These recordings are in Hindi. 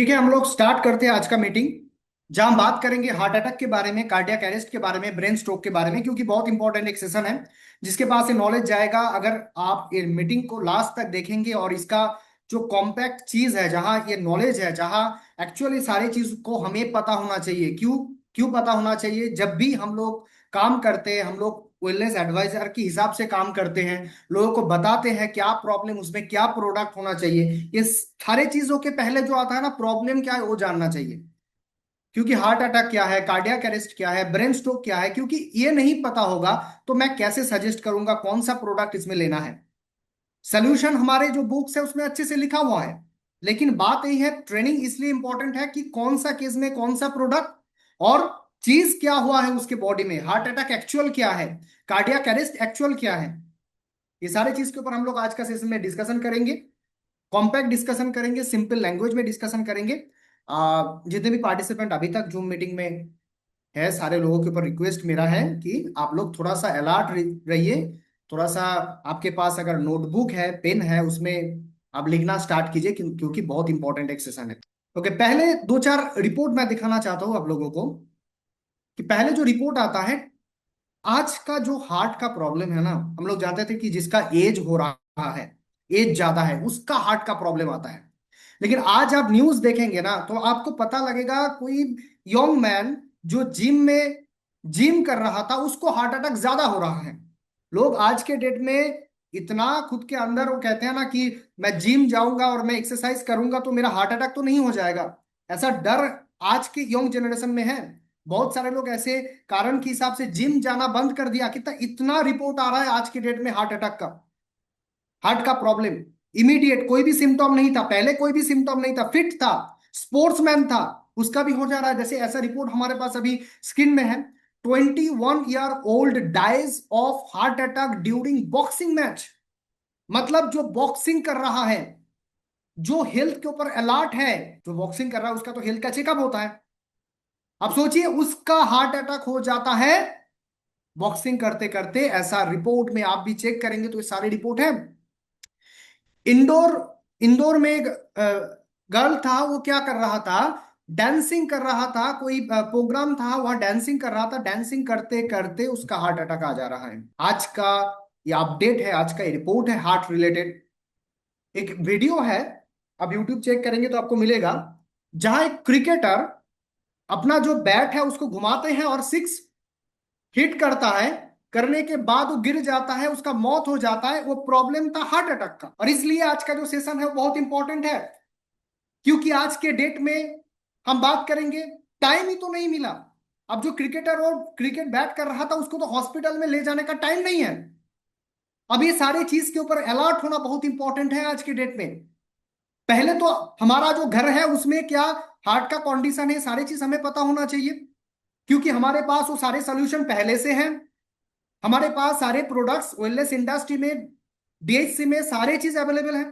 ठीक है, हम लोग स्टार्ट करते हैं आज का मीटिंग, जहां हम बात करेंगे हार्ट अटैक के बारे में, कार्डियक अरेस्ट के बारे में, ब्रेन स्ट्रोक के बारे में, क्योंकि बहुत इंपॉर्टेंट एक सेशन है जिसके पास ये नॉलेज जाएगा। अगर आप ये मीटिंग को लास्ट तक देखेंगे और इसका जो कॉम्पैक्ट चीज है, जहां ये नॉलेज है, जहां एक्चुअली सारी चीज को हमें पता होना चाहिए। क्यों क्यों पता होना चाहिए? जब भी हम लोग काम करते हैं, हम लोग वेलनेस एडवाइजर के हिसाब से काम करते हैं, लोगों को बताते हैं क्या प्रॉब्लम, उसमें क्या प्रोडक्ट होना चाहिए। ये सारे चीजों के पहले जो आता है ना, प्रॉब्लम क्या है वो जानना चाहिए। क्योंकि हार्ट अटैक क्या है, कार्डियक अरेस्ट क्या है, ब्रेन स्ट्रोक क्या है, क्योंकि ये नहीं पता होगा तो मैं कैसे सजेस्ट करूंगा कौन सा प्रोडक्ट इसमें लेना है। सोल्यूशन हमारे जो बुक्स है उसमें अच्छे से लिखा हुआ है, लेकिन बात यही है, ट्रेनिंग इसलिए इंपॉर्टेंट है कि कौन सा केस में कौन सा प्रोडक्ट और चीज क्या हुआ है उसके बॉडी में। हार्ट अटैक एक्चुअल क्या है, कार्डियक अरेस्ट एक्चुअल क्या है, ये सारे चीज के ऊपर हम लोग आज का सेशन में डिस्कशन करेंगे। कॉम्पैक्ट डिस्कशन करेंगे, सिंपल लैंग्वेज में डिस्कशन करेंगे। जितने भी पार्टिसिपेंट अभी तक जूम मीटिंग में है, सारे लोगों के ऊपर रिक्वेस्ट मेरा है कि आप लोग थोड़ा सा अलर्ट रहिए। थोड़ा सा आपके पास अगर नोटबुक है, पेन है, उसमें आप लिखना स्टार्ट कीजिए, क्योंकि बहुत इंपॉर्टेंट एक सेशन है। ओके, पहले दो चार रिपोर्ट मैं दिखाना चाहता हूँ आप लोगों को, कि पहले जो रिपोर्ट आता है, आज का जो हार्ट का प्रॉब्लम है ना, हम लोग जानते थे कि जिसका एज हो रहा है, एज ज्यादा है, उसका हार्ट का प्रॉब्लम आता है। लेकिन आज आप न्यूज देखेंगे ना तो आपको पता लगेगा, कोई यंग मैन जो जिम कर रहा था उसको हार्ट अटैक ज्यादा हो रहा है। लोग आज के डेट में इतना खुद के अंदर वो कहते हैं ना कि मैं जिम जाऊंगा और मैं एक्सरसाइज करूंगा तो मेरा हार्ट अटैक तो नहीं हो जाएगा। ऐसा डर आज के यंग जनरेशन में है। बहुत सारे लोग ऐसे कारण के हिसाब से जिम जाना बंद कर दिया। कितना इतना रिपोर्ट आ रहा है आज के डेट में हार्ट अटैक का, हार्ट का प्रॉब्लम। इमीडिएट कोई भी सिम्टम नहीं था, पहले कोई भी सिम्टम नहीं था, फिट था, स्पोर्ट्समैन था, उसका भी हो जा रहा है। जैसे ऐसा रिपोर्ट हमारे पास अभी स्क्रीन में है, 21 year old dies of heart attack during boxing match. मतलब जो बॉक्सिंग कर रहा है, जो हेल्थ के ऊपर अलर्ट है, जो बॉक्सिंग कर रहा है उसका तो हेल्थ का चेकअप होता है। अब सोचिए उसका हार्ट अटैक हो जाता है बॉक्सिंग करते करते। ऐसा रिपोर्ट में आप भी चेक करेंगे तो ये सारी रिपोर्ट है। इंदौर इंदौर में एक गर्ल था, वो क्या कर रहा था, डांसिंग कर रहा था, कोई प्रोग्राम था, वहां डांसिंग कर रहा था, डांसिंग करते करते उसका हार्ट अटैक आ जा रहा है। आज का ये अपडेट है, आज का ये रिपोर्ट है हार्ट रिलेटेड। एक वीडियो है, आप यूट्यूब चेक करेंगे तो आपको मिलेगा, जहां एक क्रिकेटर अपना जो बैट है उसको घुमाते हैं और सिक्स हिट करता है, करने के बाद वो गिर जाता है, उसका मौत हो जाता है। वो प्रॉब्लम था हार्ट अटैक का। और इसलिए आज का जो सेशन है वो बहुत इंपॉर्टेंट है, क्योंकि आज के डेट में हम बात करेंगे, टाइम ही तो नहीं मिला। अब जो क्रिकेटर और क्रिकेट बैट कर रहा था उसको तो हॉस्पिटल में ले जाने का टाइम नहीं है। अब ये सारे चीज के ऊपर अलर्ट होना बहुत इंपॉर्टेंट है आज के डेट में। पहले तो हमारा जो घर है उसमें क्या हार्ट का कंडीशन है, सारी चीज हमें पता होना चाहिए, क्योंकि हमारे पास वो सारे सोल्यूशन पहले से हैं। हमारे पास सारे प्रोडक्ट्स वेलनेस इंडस्ट्री में, डीएचसी में सारे चीज अवेलेबल है।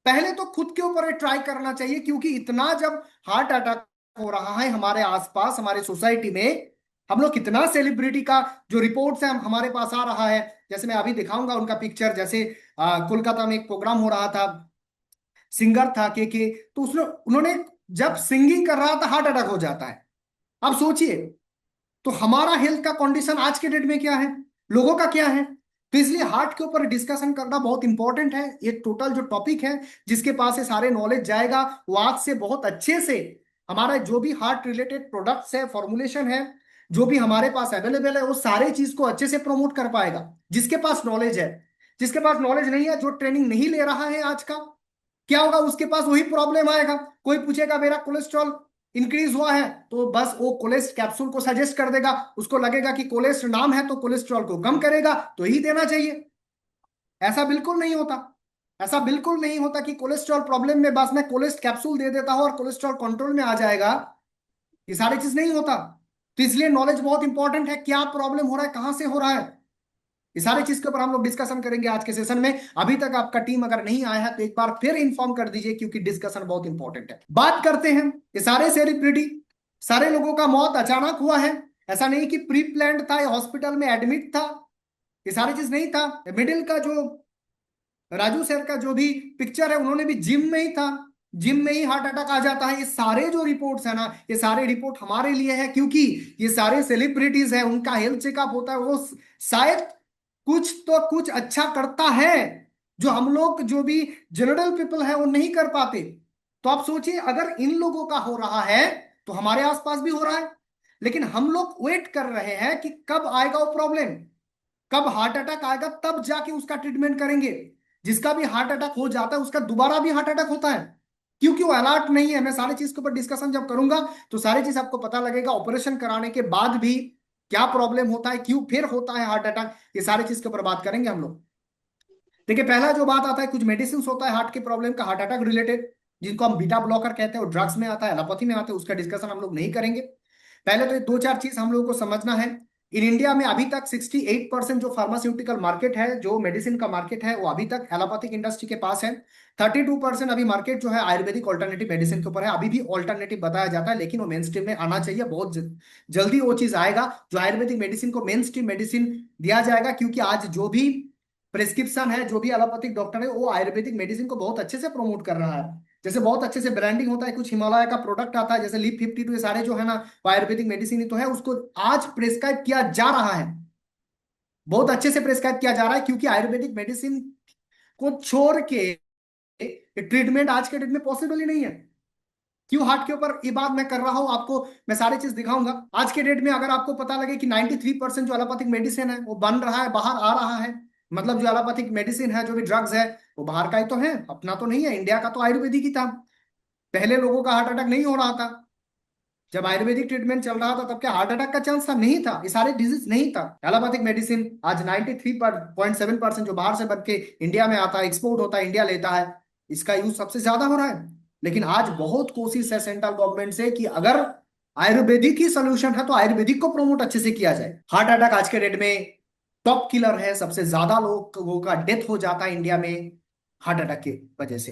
पहले तो खुद के ऊपर ट्राई करना चाहिए, क्योंकि इतना जब हार्ट अटैक हो रहा है हमारे आसपास, हमारे सोसाइटी में, हम लोग कितना सेलिब्रिटी का जो रिपोर्ट्स है हमारे पास आ रहा है। जैसे मैं अभी दिखाऊंगा उनका पिक्चर, जैसे कोलकाता में एक प्रोग्राम हो रहा था, सिंगर था के, तो उसने उन्होंने जब सिंगिंग कर रहा था हार्ट अटैक हो जाता है। अब सोचिए, तो हमारा हेल्थ का कंडीशन आज के डेट में क्या है, लोगों का क्या है। तो इसलिए हार्ट के ऊपर डिस्कशन करना बहुत इंपॉर्टेंट है। ये टोटल जो टॉपिक है, जिसके पास ये सारे नॉलेज जाएगा, वो आज से बहुत अच्छे से हमारा जो भी हार्ट रिलेटेड प्रोडक्ट्स है, फॉर्मुलेशन है, जो भी हमारे पास अवेलेबल है, वो सारे चीज को अच्छे से प्रमोट कर पाएगा, जिसके पास नॉलेज है। जिसके पास नॉलेज नहीं है, जो ट्रेनिंग नहीं ले रहा है आज का, क्या होगा, उसके पास वही प्रॉब्लम आएगा। कोई पूछेगा मेरा कोलेस्ट्रॉल इंक्रीज हुआ है, तो बस वो कोलेस्ट कैप्सूल को सजेस्ट कर देगा। उसको लगेगा कि कोलेस्ट नाम है तो कोलेस्ट्रॉल को कम करेगा तो ही देना चाहिए। ऐसा बिल्कुल नहीं होता। ऐसा बिल्कुल नहीं होता कि कोलेस्ट्रॉल प्रॉब्लम में बस मैं कोलेस्ट कैप्सूल दे देता हूं और कोलेस्ट्रॉल कंट्रोल में आ जाएगा। ये सारी चीज नहीं होता। तो इसलिए नॉलेज बहुत इंपॉर्टेंट है, क्या प्रॉब्लम हो रहा है, कहां से हो रहा है। ये सारी चीज के ऊपर हम लोग डिस्कशन करेंगे आज के सेशन में। अभी तक आपका टीम अगर नहीं आया है तो एक बार फिर इन्फॉर्म कर दीजिए, क्योंकि डिस्कशन बहुत इंपॉर्टेंट है। बात करते हैं, ये सारे सेलिब्रिटी, सारे लोगों का मौत अचानक हुआ है। ऐसा नहीं कि प्री प्लान्ड था या हॉस्पिटल में एडमिट था, ये सारी चीज नहीं था। मिडिल का जो राजू सर का जो भी पिक्चर है, उन्होंने भी जिम में ही था, जिम में ही हार्ट अटैक आ जाता है। ये सारे जो रिपोर्ट्स है ना, ये सारे रिपोर्ट हमारे लिए है, क्योंकि ये सारे सेलिब्रिटीज है, उनका हेल्थ चेकअप होता है, वो शायद कुछ तो कुछ अच्छा करता है जो हम लोग जो भी जनरल पीपल है वो नहीं कर पाते। तो आप सोचिए, अगर इन लोगों का हो रहा है तो हमारे आसपास भी हो रहा है। लेकिन हम लोग वेट कर रहे हैं कि कब आएगा वो प्रॉब्लम, कब हार्ट अटैक आएगा, तब जाके उसका ट्रीटमेंट करेंगे। जिसका भी हार्ट अटैक हो जाता है उसका दोबारा भी हार्ट अटैक होता है, क्योंकि वो अलर्ट नहीं है। मैं सारी चीज के ऊपर डिस्कशन जब करूंगा तो सारी चीज आपको पता लगेगा, ऑपरेशन कराने के बाद भी क्या प्रॉब्लम होता है, क्यों फिर होता है हार्ट अटैक, ये सारी चीज के ऊपर बात करेंगे हम लोग। देखिए, पहला जो बात आता है, कुछ मेडिसिन होता है हार्ट के प्रॉब्लम का, हार्ट अटैक रिलेटेड, जिनको हम बीटा ब्लॉकर कहते हैं, वो ड्रग्स में आता है, एलोपैथी में आता है, उसका डिस्कशन हम लोग नहीं करेंगे। पहले तो ये दो चार चीज हम लोगों को समझना है। इन इंडिया में अभी तक 68% जो फार्मास्यूटिकल मार्केट है, जो मेडिसिन का मार्केट है, वो अभी तक एलोपैथिक इंडस्ट्री के पास है। 32% अभी मार्केट जो है आयुर्वेदिक ऑल्टरनेटिव मेडिसिन के ऊपर है। अभी भी ऑल्टरनेटिव बताया जाता है, लेकिन वो मेन स्ट्रीम में आना चाहिए। बहुत जल्दी वो चीज आएगा जो आयुर्वेदिक मेडिसिन को मेन स्ट्रीम मेडिसिन दिया जाएगा, क्योंकि आज जो भी प्रिस्क्रिप्शन है, जो भी एलोपैथिक डॉक्टर है, वो आयुर्वेदिक मेडिसिन को बहुत अच्छे से प्रमोट कर रहा है। जैसे बहुत अच्छे से ब्रांडिंग होता है, कुछ हिमालय का प्रोडक्ट आता है जैसे लीप 52, ये सारे जो है ना, वो आयुर्वेदिक मेडिसिन ही तो है, उसको आज प्रेस्क्राइब किया जा रहा है, बहुत अच्छे से प्रेस्क्राइब किया जा रहा है, क्योंकि आयुर्वेदिक मेडिसिन को छोड़ के ट्रीटमेंट आज के डेट में पॉसिबल ही नहीं है। क्यों हार्ट के ऊपर ये बात मैं कर रहा हूं आपको, मैं सारी चीज दिखाऊंगा। आज के डेट में अगर आपको पता लगे कि 93% जो एलोपैथिक मेडिसिन है वो बन रहा है, बाहर आ रहा है, मतलब जो एलोपैथिक मेडिसिन है, जो भी ड्रग्स है, वो बाहर का ही तो है, अपना तो नहीं है। इंडिया का तो आयुर्वेदिक ही था। पहले लोगों का हार्ट अटैक नहीं हो रहा था, जब आयुर्वेदिक ट्रीटमेंट चल रहा था तब क्या हार्ट अटैक का चांस था? नहीं था, ये सारे डिजीज नहीं था। एलोपैथिक मेडिसिन आज 93.7% जो बाहर से बन के इंडिया में आता है, एक्सपोर्ट होता है, इंडिया लेता है, इसका यूज सबसे ज्यादा हो रहा है। लेकिन आज बहुत कोशिश है सेंट्रल गवर्नमेंट से कि अगर आयुर्वेदिक ही सोल्यूशन है तो आयुर्वेदिक को प्रमोट अच्छे से किया जाए। हार्ट अटैक आज के डेट में टॉप किलर है, सबसे ज्यादा लोगों का डेथ हो जाता है इंडिया में हार्ट अटैक की वजह से।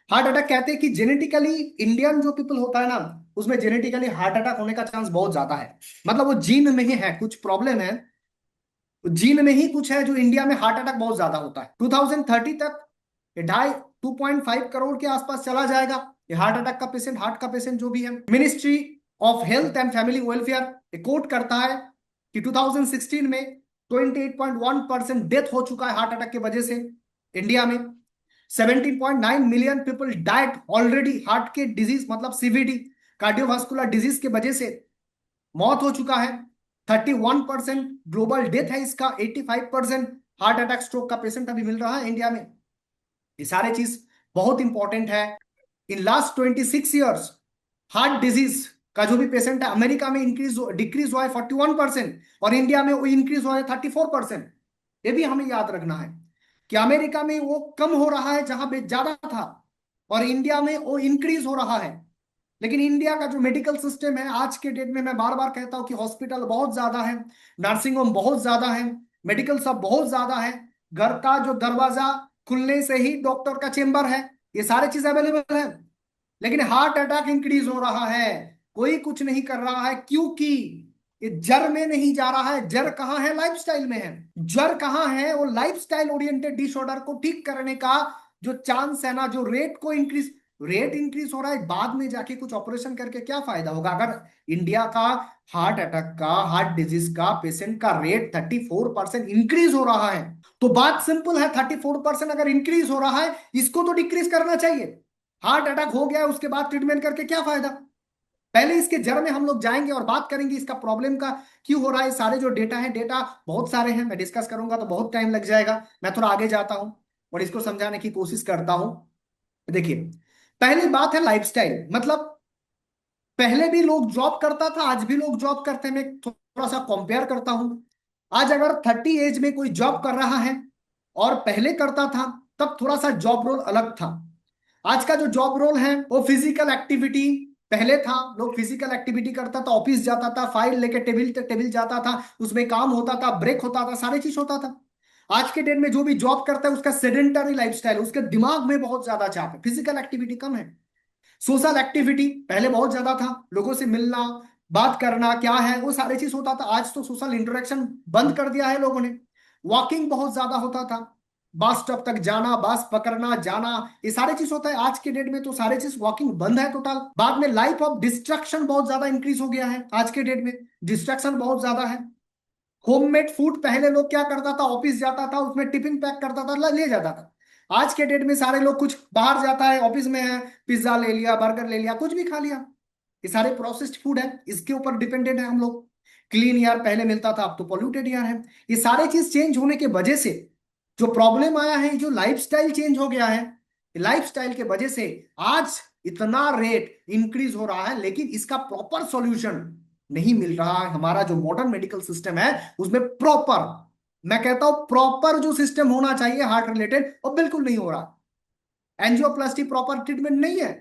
हार्ट अटैक कहते हैं कि जेनेटिकली इंडियन जो पीपल होता है ना, उसमें जेनेटिकली हार्ट अटैक होने का चांस बहुत ज्यादा है। मतलब वो जीन में ही है, कुछ प्रॉब्लम है, जीन में ही कुछ है, जो इंडिया में हार्ट अटैक बहुत ज्यादा होता है। 2030 तक ये ढाई 2.5 करोड़ के आसपास चला जाएगा ये हार्ट अटैक का पेशेंट, हार्ट का पेशेंट जो भी है। Ministry of health and family welfare quote करता है कि 2016 में 28.1% डेथ हो चुका है हार्ट अटैक की वजह से इंडिया में। 17.9 million people died already heart के डिजीज, मतलब सीवीडी, कार्डियोवास्कुलर डिजीज के वजह से मौत हो चुका है। 31% ग्लोबल डेथ है इसका। 85% हार्ट अटैक स्ट्रोक का पेशेंट अभी मिल रहा है इंडिया में। ये सारे चीज बहुत इंपॉर्टेंट है। In last 26 years heart disease का जो भी पेशेंट है, अमेरिका में इंक्रीज डिक्रीज हुआ है 41%, और इंडिया में वो इंक्रीज हुआ है 34%। ये भी हमें याद रखना है कि अमेरिका में वो कम हो रहा है जहां पे ज्यादा था, और इंडिया में वो इंक्रीज हो रहा है। लेकिन इंडिया का जो मेडिकल सिस्टम है आज के डेट में, मैं बार बार कहता हूं कि हॉस्पिटल बहुत ज्यादा है, नर्सिंग होम बहुत ज्यादा है, मेडिकल सब बहुत ज्यादा है, घर का जो दरवाजा खुलने से ही डॉक्टर का चेंबर है, ये सारी चीज अवेलेबल है। लेकिन हार्ट अटैक इंक्रीज हो रहा है, कोई कुछ नहीं कर रहा है, क्योंकि ये जड़ में नहीं जा रहा है। जड़ कहाँ है? लाइफस्टाइल में है। जड़ कहाँ है? वो लाइफस्टाइल ओरिएंटेड डिसऑर्डर को ठीक करने का जो चांस है ना, जो रेट इंक्रीज हो रहा है, बाद में जाके कुछ ऑपरेशन करके क्या फायदा होगा? अगर इंडिया का हार्ट अटैक का, हार्ट डिजीज का पेशेंट का रेट 34% इंक्रीज हो रहा है, तो बात सिंपल है, 34% अगर इंक्रीज हो रहा है, इसको तो डिक्रीज करना चाहिए। हार्ट अटैक हो गया उसके बाद ट्रीटमेंट करके क्या फायदा? पहले इसके जड़ में हम लोग जाएंगे और बात करेंगे इसका प्रॉब्लम का क्यों हो रहा है। सारे जो डेटा है, डेटा बहुत सारे हैं, मैं डिस्कस करूंगा तो बहुत टाइम लग जाएगा। मैं थोड़ा आगे जाता हूं और इसको समझाने की कोशिश करता हूं। देखिए, पहली बात है लाइफस्टाइल। मतलब पहले भी लोग जॉब करता था, आज भी लोग जॉब करते हैं। मैं थोड़ा सा कंपेयर करता हूं। आज अगर 30 एज में कोई जॉब कर रहा है और पहले करता था, तब थोड़ा सा जॉब रोल अलग था। आज का जो जॉब रोल है वो फिजिकल एक्टिविटी, पहले था लोग फिजिकल एक्टिविटी करता था, ऑफिस जाता था, फाइल लेके टेबल तक टेबल जाता था, उसमें काम होता था, ब्रेक होता था, सारी चीज होता था। आज के डेट में जो भी जॉब करता है उसका सेडेंटरी लाइफस्टाइल, उसके दिमाग में बहुत ज्यादा चाप है, फिजिकल एक्टिविटी कम है। सोशल एक्टिविटी पहले बहुत ज्यादा था, लोगों से मिलना, बात करना क्या है वो सारी चीज होता था। आज तो सोशल इंटरेक्शन बंद कर दिया है लोगों ने। वॉकिंग बहुत ज्यादा होता था, बस स्टॉप तक जाना, बस पकड़ना जाना, ये सारे चीज होता है। आज के डेट में तो सारे चीज वॉकिंग बंद है टोटल। बाद में लाइफ ऑफ डिस्ट्रक्शन बहुत ज्यादा इंक्रीज हो गया है आज के डेट में, डिस्ट्रक्शन बहुत ज्यादा है। होममेड फूड पहले लोग क्या करता था, ऑफिस जाता था उसमें टिफिन पैक करता था, ले जाता था। आज के डेट में सारे लोग कुछ बाहर जाता है, ऑफिस में है, पिज्जा ले लिया, बर्गर ले लिया, कुछ भी खा लिया। ये सारे प्रोसेस्ड फूड है, इसके ऊपर डिपेंडेंट है हम लोग। क्लीन एयर पहले मिलता था, अब तो पॉल्यूटेड एयर है। ये सारे चीज चेंज होने के वजह से जो प्रॉब्लम आया है, जो लाइफस्टाइल चेंज हो गया है, लाइफस्टाइल के वजह से आज इतना रेट इंक्रीज हो रहा है, लेकिन इसका प्रॉपर सॉल्यूशन नहीं मिल रहा है। हमारा जो मॉडर्न मेडिकल सिस्टम है उसमें प्रॉपर, मैं कहता हूं प्रॉपर जो सिस्टम होना चाहिए हार्ट रिलेटेड, वो बिल्कुल नहीं हो रहा। एंजियोप्लास्टी प्रॉपर ट्रीटमेंट नहीं है,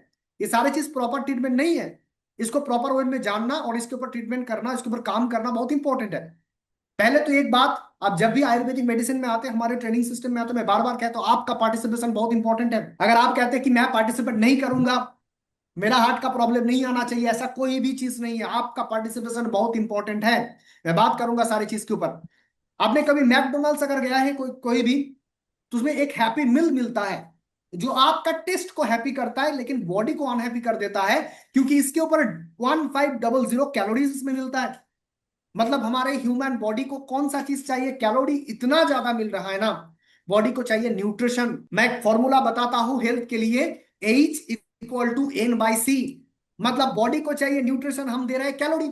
ये सारे चीज प्रॉपर ट्रीटमेंट नहीं है। इसको प्रॉपर वे में जानना और इसके ऊपर ट्रीटमेंट करना, इसके ऊपर काम करना बहुत इंपॉर्टेंट है। पहले तो एक बात, आप जब भी आयुर्वेदिक मेडिसिन में आते हैं, हमारे ट्रेनिंग सिस्टम में आते हैं, मैं बार बार कहता हूं आपका पार्टिसिपेशन बहुत इंपॉर्टेंट है। अगर आप कहते हैं कि मैं पार्टिसिपेट नहीं करूंगा, मेरा हार्ट का प्रॉब्लम नहीं आना चाहिए, ऐसा कोई भी चीज नहीं है। आपका पार्टिसिपेशन बहुत इंपॉर्टेंट है। मैं बात करूंगा सारी चीज के ऊपर। आपने कभी मैकडोनल्ड्स अगर गया है कोई कोई भी, तो उसमें एक हैप्पी मील मिलता है जो आपका टेस्ट को हैप्पी करता है लेकिन बॉडी को अनहैप्पी कर देता है, क्योंकि इसके ऊपर 1500 कैलोरीज इसमें मिलता है। मतलब हमारे ह्यूमन बॉडी को कौन सा चीज चाहिए, कैलोरी इतना ज्यादा मिल रहा है ना, बॉडी को चाहिए न्यूट्रिशन। मैं एक फॉर्मूला बताता हूं हेल्थ के लिए, H=N/C। मतलब बॉडी को चाहिए न्यूट्रिशन, हम दे रहे हैं कैलोरी।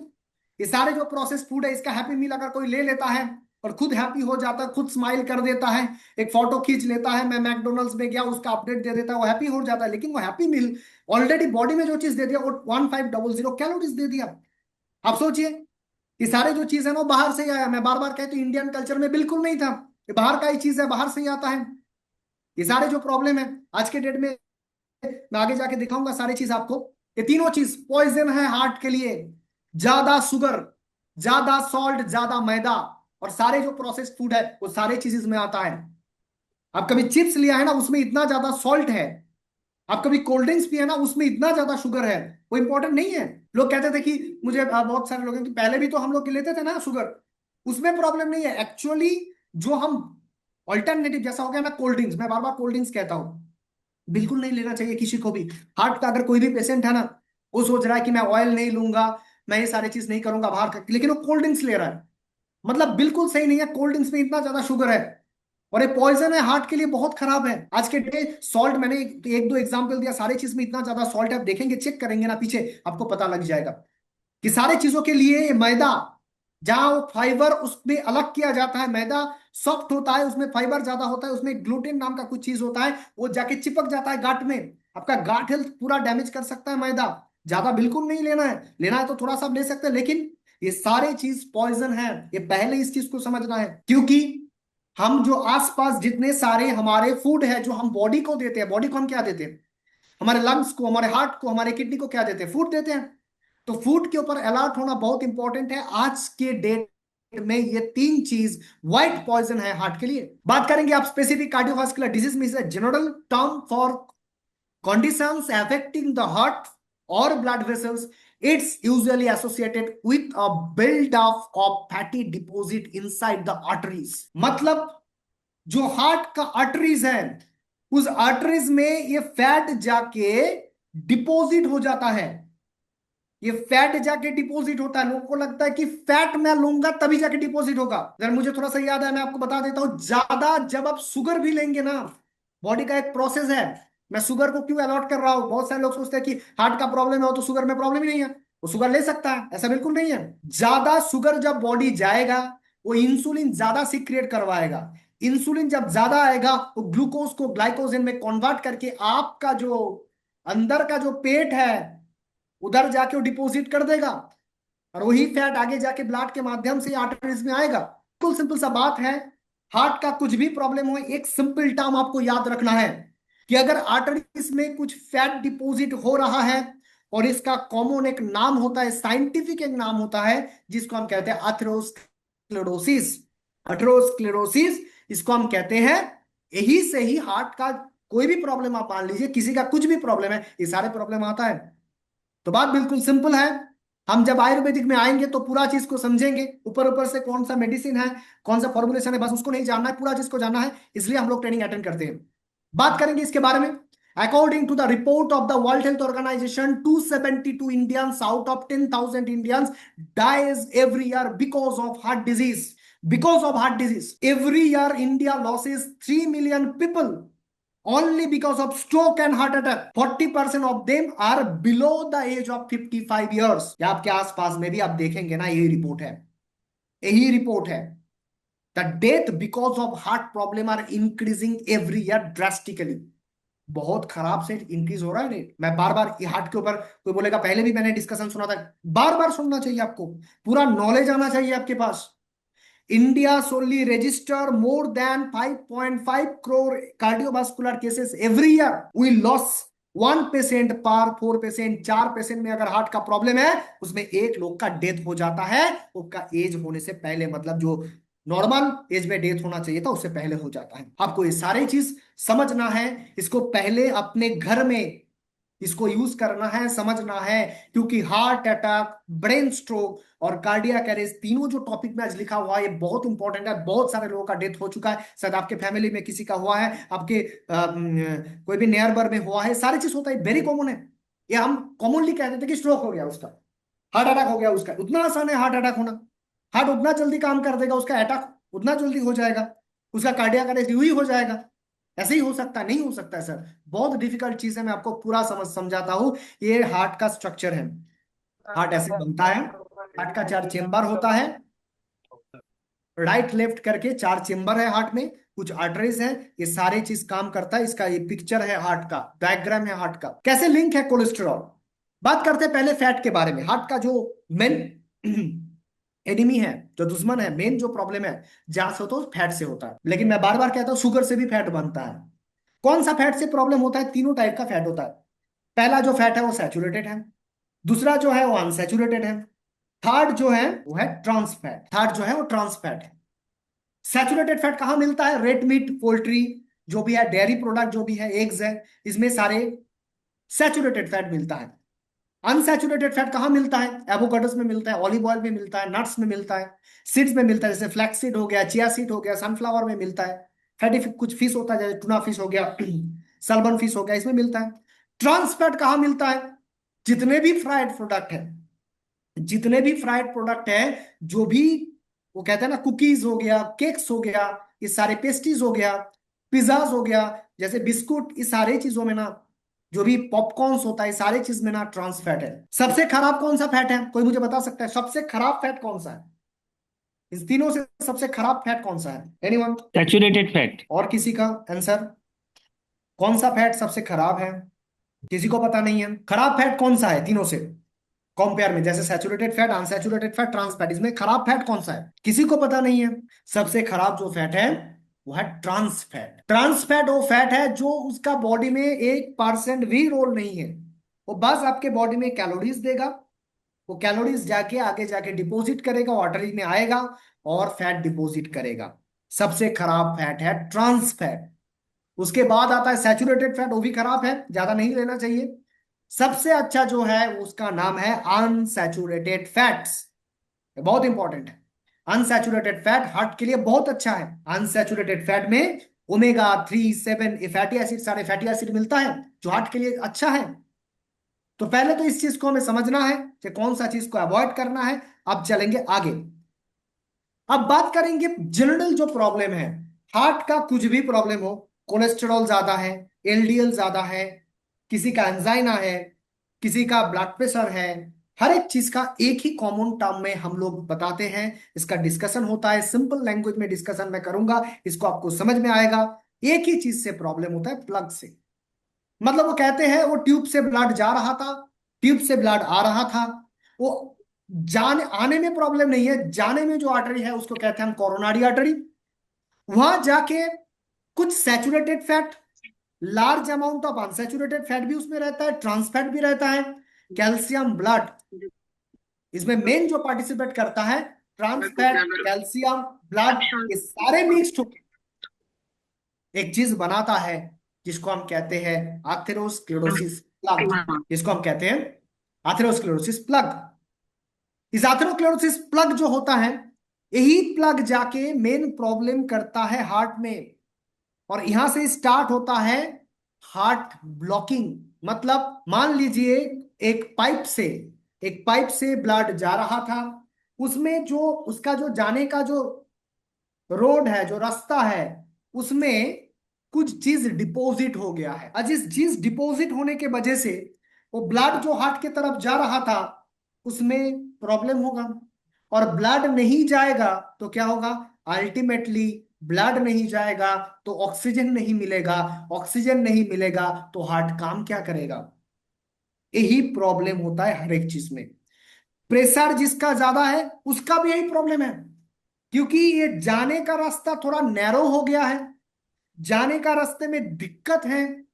ये सारे जो प्रोसेस फूड है, इसका हैप्पी मील अगर कोई ले लेता है और खुद हैप्पी हो जाता है, खुद स्माइल कर देता है, एक फोटो खींच लेता है, मैं मैकडोनल्ड्स में गया, उसका अपडेट दे देता है, वो हैप्पी हो जाता है। लेकिन वो हैप्पी मील ऑलरेडी बॉडी में जो चीज दे दिया वो 1500 कैलोरीज दे दिया। आप सोचिए, ये सारे जो चीज है ना वो बाहर से ही आया। मैं बार बार कहती हूँ इंडियन कल्चर में बिल्कुल नहीं था, ये बाहर का ही चीज है, बाहर से ही आता है। ये सारे जो प्रॉब्लम है आज के डेट में, मैं आगे जाके दिखाऊंगा सारी चीज आपको। ये तीनों चीज पॉइजन है हार्ट के लिए। ज्यादा शुगर, ज्यादा सॉल्ट, ज्यादा मैदा, और सारे जो प्रोसेस्ड फूड है वो सारे चीज में आता है। आप कभी चिप्स लिया है ना, उसमें इतना ज्यादा सॉल्ट है। आप कभी कोल्ड ड्रिंक्स पिए ना, उसमें इतना ज्यादा शुगर है। वो इंपॉर्टेंट नहीं है। लोग कहते थे कि मुझे बहुत सारे लोग हैं कि पहले भी तो हम लोग लेते थे ना शुगर, उसमें प्रॉब्लम नहीं है एक्चुअली। जो हम ऑल्टरनेटिव जैसा हो गया ना कोल्ड ड्रिंक्स, मैं बार बार कोल्ड ड्रिंक्स कहता हूं, बिल्कुल नहीं लेना चाहिए किसी को भी। हार्ट का अगर कोई भी पेशेंट है ना, वो सोच रहा है कि मैं ऑयल नहीं लूंगा, मैं ये सारी चीज नहीं करूंगा बाहर का, लेकिन वो कोल्ड ड्रिंक्स ले रहा है, मतलब बिल्कुल सही नहीं है। कोल्ड ड्रिंक्स में इतना ज्यादा शुगर है और ये पॉइजन है, हार्ट के लिए बहुत खराब है। आज के डे सॉल्ट, मैंने एक दो एग्जांपल दिया, सारे चीज में इतना ज्यादा सॉल्ट है। आप देखेंगे, चेक करेंगे ना पीछे, आपको पता लग जाएगा कि सारे चीजों के लिए ये मैदा, जहां वो फाइबर उसमें अलग किया जाता है, मैदा सॉफ्ट होता है, उसमें फाइबर ज्यादा होता है, उसमें ग्लूटेन नाम का कुछ चीज होता है, वो जाके चिपक जाता है गांठ में, आपका गांठ हेल्थ पूरा डैमेज कर सकता है। मैदा ज्यादा बिल्कुल नहीं लेना है, लेना है तो थोड़ा सा ले सकते हैं, लेकिन ये सारे चीज पॉइजन है, ये पहले इस चीज को समझना है। क्योंकि हम जो आसपास जितने सारे हमारे फूड है जो हम बॉडी को देते हैं, बॉडी को हम क्या देते हैं, हमारे लंग्स को, हमारे हार्ट को, हमारे किडनी को क्या देते हैं, फूड देते हैं। तो फूड के ऊपर अलर्ट होना बहुत इंपॉर्टेंट है। आज के डेट में ये तीन चीज व्हाइट पॉइजन है हार्ट के लिए। बात करेंगे आप स्पेसिफिक कार्डियोवास्कुलर डिजीज में, general term for conditions affecting the heart or blood vessels. It's usually associated with a build-up of fatty deposit inside the arteries. मतलब जो हार्ट का आर्टरीज है, उस आर्टरीज में ये फैट जाके डिपॉजिट हो जाता है। ये फैट जाके डिपॉजिट होता है। लोगों को लगता है कि फैट मैं लूंगा तभी जाके डिपॉजिट होगा। अगर मुझे थोड़ा सा याद है, मैं आपको बता देता हूं, ज्यादा जब आप शुगर भी लेंगे ना, बॉडी का एक प्रोसेस है। मैं शुगर को क्यों अलॉट कर रहा हूं, बहुत सारे लोग सोचते हैं कि हार्ट का प्रॉब्लम है तो शुगर में प्रॉब्लम ही नहीं है, वो शुगर ले सकता है, ऐसा बिल्कुल नहीं है। ज्यादा शुगर जब बॉडी जाएगा, वो इंसुलिन ज्यादा सीक्रेट करवाएगा। इंसुलिन जब ज्यादा आएगा, वो ग्लूकोज को ग्लाइकोजन में कन्वर्ट करके आपका जो अंदर का जो पेट है उधर जाके वो डिपॉजिट कर देगा, और वही फैट आगे जाके ब्लड के माध्यम से आर्टरीज में आएगा। बिल्कुल सिंपल सा बात है। हार्ट का कुछ भी प्रॉब्लम हो, एक सिंपल टर्म आपको याद रखना है कि अगर आर्टरीज में कुछ फैट डिपॉजिट हो रहा है, और इसका कॉमन एक नाम होता है, साइंटिफिक एक नाम होता है, जिसको हम कहते हैं अथेरोस्क्लेरोसिस। अथेरोस्क्लेरोसिस इसको हम कहते हैं। यही से ही हार्ट का कोई भी प्रॉब्लम, आप मान लीजिए किसी का कुछ भी प्रॉब्लम है, ये सारे प्रॉब्लम आता है। तो बात बिल्कुल सिंपल है। हम जब आयुर्वेदिक में आएंगे तो पूरा चीज को समझेंगे, ऊपर ऊपर से कौन सा मेडिसिन है, कौन सा फॉर्मुलेशन है, बस उसको नहीं जानना है, पूरा चीज को जानना है। इसलिए हम लोग ट्रेनिंग अटेंड करते हैं। बात करेंगे इसके बारे में। According to the report of the world health organization, 272 Indians out of 10,000 Indians dies every year because of heart disease. Because of heart disease every year India losses 3 million people only because of stroke and heart attack. 40% of them are below the age of 55 years. या आपके आसपास में भी आप देखेंगे ना, यही रिपोर्ट है, यही रिपोर्ट है। The death because of heart problem are increasing every year drastically. बहुत खराब से इंक्रीज हो रहा है रेट। मैं बार बार हार्ट के ऊपर, कोई बोलेगा पहले भी मैंने डिस्कशन सुना था, बार बार सुनना चाहिए आपको, पूरा नॉलेज आना चाहिए आपके पास। India solely register more than 5.5 crore cardiovascular cases every year. We lost 1% पर 4%, 4% में अगर हार्ट का प्रॉब्लम है उसमें एक लोग का डेथ हो जाता है, उसका एज होने से पहले, मतलब जो नॉर्मल एज में डेथ होना चाहिए था उससे पहले हो जाता है। आपको ये सारी चीज समझना है, इसको पहले अपने घर में इसको यूज करना है, समझना है। क्योंकि हार्ट अटैक, ब्रेन स्ट्रोक और कार्डियक अरेस्ट, तीनों जो टॉपिक में आज लिखा हुआ है ये बहुत इंपॉर्टेंट है। बहुत सारे लोगों का डेथ हो चुका है, शायद आपके फैमिली में किसी का हुआ है, आपके कोई भी नियर बार में हुआ है, सारी चीज होता है, वेरी कॉमन है। ये हम कॉमनली कह देते हैं कि स्ट्रोक हो गया उसका, हार्ट अटैक हो गया उसका। उतना आसान है हार्ट अटैक होना, हार्ट उतना जल्दी काम कर देगा, उसका अटैक उतना जल्दी हो जाएगा, उसका कार्डियक अरेस्ट यूं ही हो जाएगा। ऐसे ही हो सकता है? नहीं हो सकता है सर, बहुत डिफिकल्ट चीज है। मैं आपको पूरा समझाता हूँ। ये हार्ट का स्ट्रक्चर है। हार्ट ऐसे बनता है, हार्ट का 4 चेम्बर होता है, राइट लेफ्ट करके 4 चेम्बर है हार्ट में, कुछ आर्टरीज है, ये सारे चीज काम करता है। इसका ये पिक्चर है हार्ट का, डायग्राम है हार्ट का, कैसे लिंक है कोलेस्ट्रॉल। बात करते हैं पहले फैट के बारे में। हार्ट का जो मेन एनिमी है, जो दुश्मन है, मेन जो प्रॉब्लम है, जहां से होता है फैट से होता है। लेकिन मैं बार बार कहता हूँ शुगर से भी फैट बनता है। कौन सा फैट से प्रॉब्लम होता है? तीनों टाइप का फैट होता है। पहला जो फैट है वो सैचुरेटेड है, दूसरा जो है वो अनसैचुरेटेड है, थर्ड जो है वो है ट्रांस फैट। थर्ड जो है वो ट्रांस फैट है। सैचुरेटेड फैट कहाँ मिलता है? रेड मीट, पोल्ट्री, जो भी है डेयरी प्रोडक्ट, जो भी है एग्स है, इसमें सारे सैचुरेटेड फैट मिलता है। अनसैचुरेटेड फैट कहाँ मिलता है? एवोकाडोस में मिलता है, ऑलिव ऑयल में मिलता है, नट्स में मिलता है, सीड्स में मिलता है, जैसे फ्लैक्स सीड हो गया, चिया सीड हो गया, सनफ्लावर में मिलता है। फैटी कुछ फिश होता है, जैसे टूना फिश हो गया, सल्मन फिश हो गया, इसमें मिलता है। ट्रांस फैट कहाँ मिलता है? जितने भी फ्राइड प्रोडक्ट है, जितने भी फ्राइड प्रोडक्ट है, जो भी वो कहते हैं ना, कुकीज हो गया, केक्स हो गया, ये सारे पेस्ट्रीज हो गया, पिज्जाज हो गया, जैसे बिस्कुट, इस सारे चीजों में ना, जो भी पॉपकॉर्न्स होता है, सारे चीज में ना ट्रांस फैट है। सबसे खराब कौन सा फैट है? कोई मुझे बता सकता है सबसे खराब फैट कौन सा है? इन तीनों से सबसे खराब फैट कौन सा है? एनीवन? Saturated fat. और किसी का आंसर? कौन सा फैट सबसे खराब है? किसी को पता नहीं है। खराब फैट कौन सा है तीनों से कंपेयर में? जैसे saturated fat, unsaturated fat, trans fat, इसमें खराब फैट कौन सा है? किसी को पता नहीं है। सबसे खराब जो फैट है वो है ट्रांस फैट। ट्रांस फैट वो फैट है जो उसका बॉडी में 1% भी रोल नहीं है, वो बस आपके बॉडी में कैलोरीज देगा, वो कैलोरीज जाके आगे जाके डिपॉजिट करेगा, आर्टरी में आएगा और फैट डिपॉजिट करेगा। सबसे खराब फैट है ट्रांस फैट। उसके बाद आता है सैचुरेटेड फैट, वो भी खराब है, ज्यादा नहीं लेना चाहिए। सबसे अच्छा जो है उसका नाम है अनसैचुरेटेड फैट्स। ये बहुत इंपॉर्टेंट है। अनसैचुरेटेड फैट हार्ट के लिए बहुत अच्छा है। अनसैचुरेटेड फैट में ओमेगा 3, 7 फैटी एसिड, सारे फैटी एसिड मिलता है, जो हार्ट के लिए अच्छा है। तो पहले तो इस चीज को हमें समझना है कि कौन सा चीज को अवॉइड करना है। अब चलेंगे आगे। अब बात करेंगे जनरल जो प्रॉब्लम है, हार्ट का कुछ भी प्रॉब्लम हो, कोलेस्टेरॉल ज्यादा है, एलडीएल ज्यादा है, किसी का एंजाइना है, किसी का ब्लड प्रेशर है, हर एक चीज का एक ही कॉमन टर्म में हम लोग बताते हैं, इसका डिस्कशन होता है। सिंपल लैंग्वेज में डिस्कशन मैं करूंगा, इसको आपको समझ में आएगा। एक ही चीज से प्रॉब्लम होता है, प्लग से। मतलब वो कहते हैं वो ट्यूब से ब्लड जा रहा था, ट्यूब से ब्लड आ रहा था, वो जाने आने में प्रॉब्लम नहीं है, जाने में जो आर्टरी है उसको कहते हैं हम कोरोनरी आर्टरी। वहां जाके कुछ saturated fat, large amount of unsaturated fat भी उसमें रहता है, ट्रांस फैट भी रहता है, कैल्शियम, ब्लड, इसमें मेन जो पार्टिसिपेट करता है, ट्रांस फैट, कैल्शियम, ब्लड, ये सारे मिक्स्ड होकर एक चीज बनाता है जिसको हम कहते हैं आथेरोस्क्लेरोसिस प्लग। जिसको हम कहते हैं आथेरोस्क्लेरोसिस प्लग। इस एथेरोस्क्लेरोसिस प्लग जो होता है, यही प्लग जाके मेन प्रॉब्लम करता है हार्ट में, और यहां से स्टार्ट होता है हार्ट ब्लॉकिंग। मतलब मान लीजिए एक पाइप से एक पाइप से ब्लड जा रहा था, उसमें जो उसका जो जाने का जो रोड है, जो रास्ता है, उसमें कुछ चीज डिपॉजिट हो गया है। और जिस चीज डिपॉजिट होने के वजह से वो ब्लड जो हार्ट की तरफ जा रहा था उसमें प्रॉब्लम होगा, और ब्लड नहीं जाएगा तो क्या होगा? अल्टीमेटली ब्लड नहीं जाएगा तो ऑक्सीजन नहीं मिलेगा, ऑक्सीजन नहीं मिलेगा तो हार्ट काम क्या करेगा? यही प्रॉब्लम होता है हर एक चीज में। प्रेशर जिसका ज्यादा है उसका भी यही प्रॉब्लम है, क्योंकि ये जाने का रास्ता थोड़ा नैरो हो गया है, जाने का रास्ते में दिक्कत है,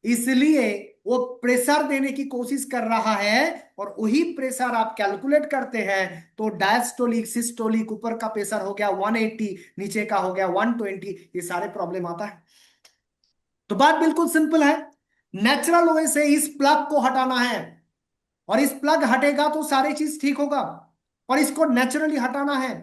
इसलिए वो प्रेशर देने की कोशिश कर रहा है। और वही प्रेशर आप कैलकुलेट करते हैं तो डायस्टोलिक सिस्टोलिक, ऊपर का प्रेशर हो गया 180, नीचे का हो गया 120, ये सारे प्रॉब्लम आता है। तो बात बिल्कुल सिंपल है, नेचुरल वे से इस प्लग को हटाना है, और इस प्लग हटेगा तो सारी चीज ठीक होगा, और इसको नेचुरली हटाना है।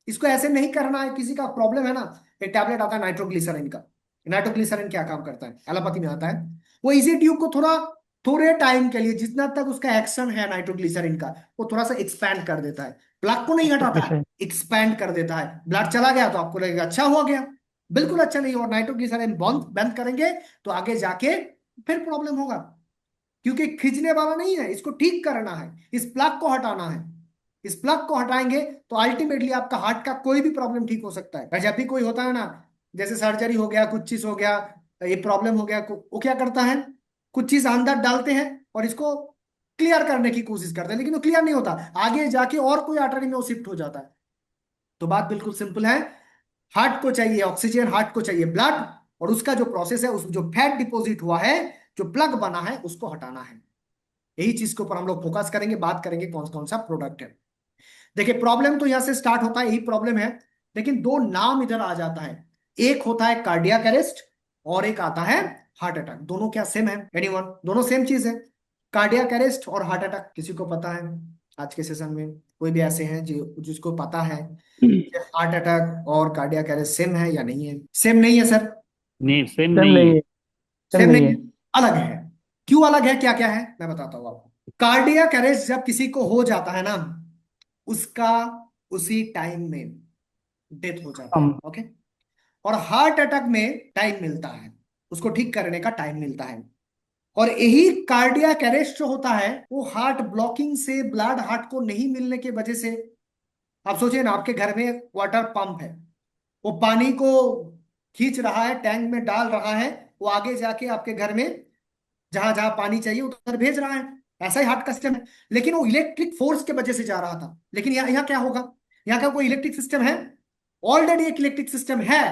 इसको ऐसे नहीं करना है, किसी का प्रॉब्लम है ना, एक टैबलेट आता है नाइट्रोग्लिसरीन का। नाइट्रोग्लिसरीन क्या काम करता है, एलोपैथी में आता है, वो इसी ट्यूब को थोड़ा थोड़े टाइम के लिए, जितना तक उसका एक्शन है नाइट्रोग्लिसरीन का, वो थोड़ा सा एक्सपैंड कर देता है, प्लग को नहीं हटाता है, अच्छा। एक्सपैंड कर देता है। ब्लड चला गया तो आपको लगेगा अच्छा हुआ गया, बिल्कुल अच्छा नहीं। और नाइट्रोग्लिसरीन बंद बंद करेंगे तो आगे जाके फिर प्रॉब्लम होगा, क्योंकि खींचने वाला नहीं है, इसको ठीक करना है, इस प्लग को हटाना है। इस प्लग को हटाएंगे तो अल्टीमेटली आपका हार्ट का कोई भी प्रॉब्लम ठीक हो सकता है। और जब भी कोई होता है ना, जैसे सर्जरी हो गया, कुछ चीज हो गया, ये प्रॉब्लम हो गया, वो क्या करता है, कुछ चीज अंदर डालते हैं और इसको क्लियर करने की कोशिश करते हैं, लेकिन वो क्लियर नहीं होता, आगे जाके और कोई आर्टरी में वो शिफ्ट हो जाता है। तो बात बिल्कुल सिंपल है, हार्ट को चाहिए ऑक्सीजन, हार्ट को चाहिए ब्लड, और उसका जो प्रोसेस है, उस जो फैट डिपॉजिट हुआ है, जो प्लग बना है, उसको हटाना है। यही चीज के ऊपर हम लोग फोकस करेंगे, बात करेंगे कौन कौन सा प्रोडक्ट है। देखिए प्रॉब्लम तो यहां से स्टार्ट होता है, यही प्रॉब्लम है, लेकिन दो नाम इधर आ जाता है। एक होता है कार्डियक अरेस्ट, और एक आता है हार्ट अटैक। दोनों क्या सेम है? एनीवन? दोनों सेम चीज है। कार्डियक अरेस्ट और हार्ट अटैक किसी को पता है? आज के सेशन में कोई भी ऐसे हैं जो जिसको पता है हार्ट अटैक और कार्डियक अरेस्ट सेम है या नहीं है? सेम नहीं है सर? नहीं, सेम सेम नहीं नहीं है। है। सेम सेम नहीं नहीं है। है, अलग है। क्यों अलग है, क्या क्या है, मैं बताता हूँ आपको। कार्डियक अरेस्ट जब किसी को हो जाता है ना, उसका उसी टाइम में डेथ हो जाता हम। है, ओके। और हार्ट अटैक में टाइम मिलता है, उसको ठीक करने का टाइम मिलता है। और यही कार्डियक अरेस्ट जो होता है वो हार्ट ब्लॉकिंग से, ब्लड हार्ट को नहीं मिलने की वजह से। आप सोचिए ना, आपके घर में वाटर पंप है, वो पानी को खींच रहा है, टैंक में डाल रहा है, वो आगे जाके आपके घर में जहां जहां पानी चाहिए उधर भेज रहा है। ऐसा ही हार्ट का सिस्टम है, लेकिन वो इलेक्ट्रिक फोर्स के वजह से जा रहा था। लेकिन यहाँ क्या होगा, यहाँ का कोई इलेक्ट्रिक सिस्टम है? ऑलरेडी एक इलेक्ट्रिक सिस्टम है,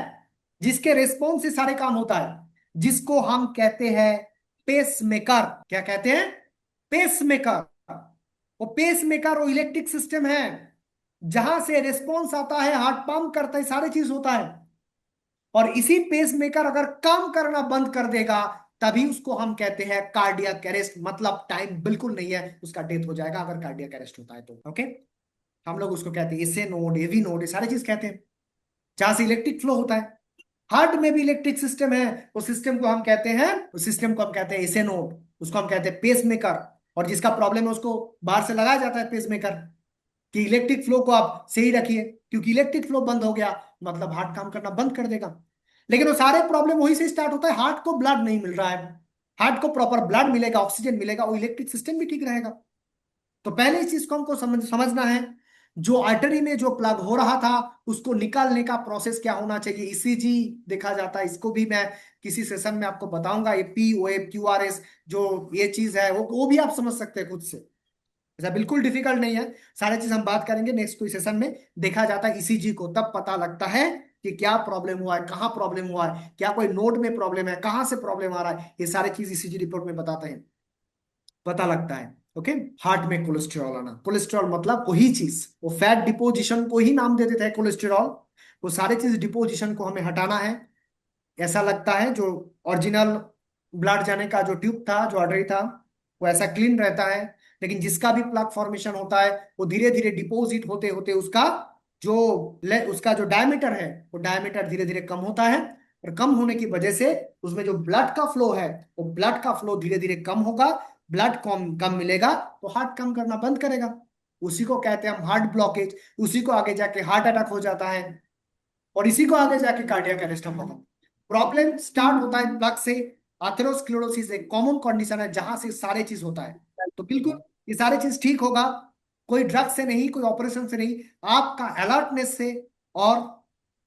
जिसके रेस्पॉन्स से सारे काम होता है, जिसको हम कहते हैं पेस मेकर। क्या कहते हैं? Pacemaker. वो पेस मेकर वो इलेक्ट्रिक सिस्टम है, जहां से रेस्पॉन्स आता है, हार्ट पंप करता है, सारी चीज होता है। और इसी पेस मेकर अगर काम करना बंद कर देगा, तभी उसको हम कहते हैं कार्डियक अरेस्ट। मतलब टाइम बिल्कुल नहीं है, उसका डेथ हो जाएगा अगर कार्डियक अरेस्ट होता है तो, ओके। हम लोग उसको कहते हैं एसए नोड, एवी नोड, ये सारी चीज कहते हैं, जहां से इलेक्ट्रिक फ्लो होता है। हार्ट में भी इलेक्ट्रिक सिस्टम है, उस सिस्टम को हम कहते हैं, उस सिस्टम को हम कहते हैं एसए नोड, उसको हम कहते हैं पेस मेकर। और जिसका प्रॉब्लम है उसको बाहर से लगाया जाता है पेस मेकर, कि इलेक्ट्रिक फ्लो को आप सही रखिए, क्योंकि इलेक्ट्रिक फ्लो बंद हो गया मतलब हार्ट काम करना बंद कर देगा। लेकिन वो सारे प्रॉब्लम वहीं से स्टार्ट होता है, हार्ट को ब्लड नहीं मिल रहा है। हार्ट को प्रॉपर ब्लड मिलेगा, ऑक्सीजन मिलेगा, वो इलेक्ट्रिक सिस्टम भी ठीक रहेगा। तो पहले इस चीज को हमको समझना है, जो आर्टरी में जो प्लग हो रहा था उसको निकालने का प्रोसेस क्या होना चाहिए। ईसीजी देखा जाता है, इसको भी मैं किसी सेशन में आपको बताऊंगा। ये POF QRS जो ये चीज है, वो भी आप समझ सकते हैं खुद से, ऐसा बिल्कुल डिफिकल्ट नहीं है। सारे चीज हम बात करेंगे नेक्स्ट कोई सेशन में। देखा जाता है ईसीजी को, तब पता लगता है कि क्या प्रॉब्लम हुआ है, कहाँ प्रॉब्लम हुआ है, क्या कोई नोड में प्रॉब्लम है, कहाँ से प्रॉब्लम आ रहा है, ये सारी चीज ईसीजी रिपोर्ट में बताते हैं, पता लगता है, ओके। हार्ट में कोलेस्ट्रॉल आना, कोलेस्ट्रॉल मतलब वही चीज, वो फैट डिपोजिशन को ही नाम दे देते हैं कोलेस्ट्रॉल। वो सारे चीज डिपोजिशन को हमें हटाना है। ऐसा लगता है जो ओरिजिनल ब्लड जाने का जो ट्यूब था, जो आर्टरी था, वो ऐसा क्लीन रहता है। लेकिन जिसका भी प्लग फॉर्मेशन होता है वो धीरे धीरे डिपोजिट होते होते जो उसका जो डायमीटर है वो डायमीटर धीरे धीरे कम होता है, और कम होने की वजह से उसमें जो ब्लड का फ्लो है वो ब्लड का फ्लो धीरे धीरे कम होगा, ब्लड कम कम मिलेगा तो हार्ट कम करना बंद करेगा। उसी को कहते हैं हम हार्ट ब्लॉकेज, उसी को आगे जाके हार्ट अटैक हो जाता है, और इसी को आगे जाके कार्डियक अरेस्ट होता है। प्रॉब्लम स्टार्ट होता है प्लग से। एथेरोस्क्लेरोसिस एक कॉमन कंडीशन है जहां से सारे चीज होता है। तो बिल्कुल ये सारे चीज ठीक होगा, कोई ड्रग से नहीं, कोई ऑपरेशन से नहीं, आपका अलर्टनेस से और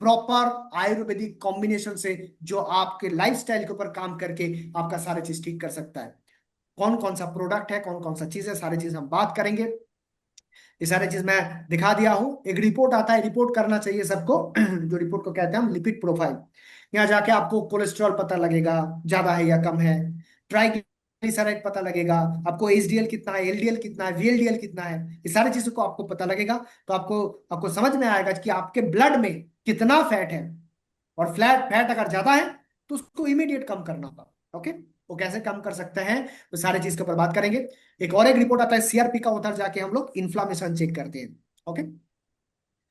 प्रॉपर आयुर्वेदिक कॉम्बिनेशन से, जो आपके लाइफस्टाइल के ऊपर काम करके आपका सारे चीज ठीक कर सकता है। कौन कौन सा प्रोडक्ट है, कौन कौन सा चीज है, सारी चीज हम बात करेंगे। ये सारी चीज मैं दिखा दिया हूं। एक रिपोर्ट आता है, रिपोर्ट करना चाहिए सबको जो रिपोर्ट को कहते हैं हम लिपिड प्रोफाइल। यहाँ जाके आपको कोलेस्ट्रॉल पता लगेगा ज्यादा है या कम है, ट्राइग्लिसराइड पता लगेगा, आपको एचडीएल कितना है, एलडीएल कितना है, वीएलडीएल कितना है, ये सारी चीजों को आपको पता लगेगा। तो आपको आपको समझ में आएगा कि आपके ब्लड में कितना फैट है, और फ्लैट फैट अगर ज्यादा है तो उसको इमीडिएट कम करना होगा। ओके, वो कैसे कम कर सकते हैं तो सारे चीज के ऊपर बात करेंगे। एक रिपोर्ट आता है सीआरपी का, उधर जाके हम लोग इन्फ्लामेशन चेक करते हैं। ओके,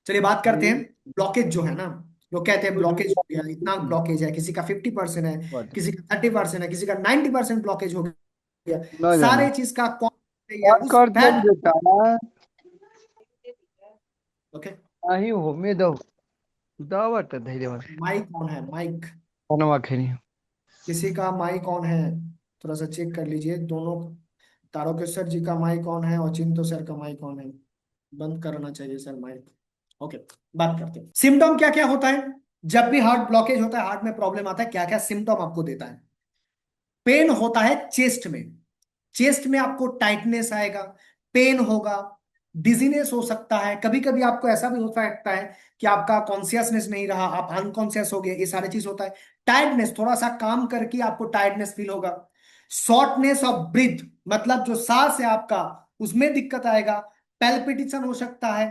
चलिए बात करते हैं। ब्लॉकेज जो है ना, लोग कहते हैं ब्लॉकेज हो गया, इतना ब्लॉकेज है, किसी का 50% है, किसी का 30% है, किसी का 90% ब्लॉकेज हो गया। न जाने सारे चीज का कौन सही है कॉल उस कर दिया फैट। बेटा। ओके, नाही हो मी दव दावट धैर्यवान माइक कौन है, माइक बनवाखेनी किसी का माइक ऑन है, थोड़ा सा चेक कर लीजिए दोनों। तारकेश्वर जी का माइक ऑन है और चिंतो सर का माइक ऑन है, बंद करना चाहिए सर माइक। ओके, बात करते हैं सिम्टम क्या क्या होता है जब भी हार्ट ब्लॉकेज होता है, हार्ट में प्रॉब्लम आता है, क्या क्या सिम्टम आपको देता है। पेन होता है चेस्ट में, चेस्ट में आपको टाइटनेस आएगा, पेन होगा, डिजीनेस हो सकता है, कभी कभी आपको ऐसा भी हो सकता है कि आपका कॉन्शियसनेस नहीं रहा, आप अनकॉन्शियस हो गए, ये सारी चीज होता है। टायर्डनेस, थोड़ा सा काम करके आपको टायर्डनेस फील होगा। शॉर्टनेस ऑफ ब्रीथ, मतलब जो सांस है आपका उसमें दिक्कत आएगा। पेल्पिटेशन हो सकता है,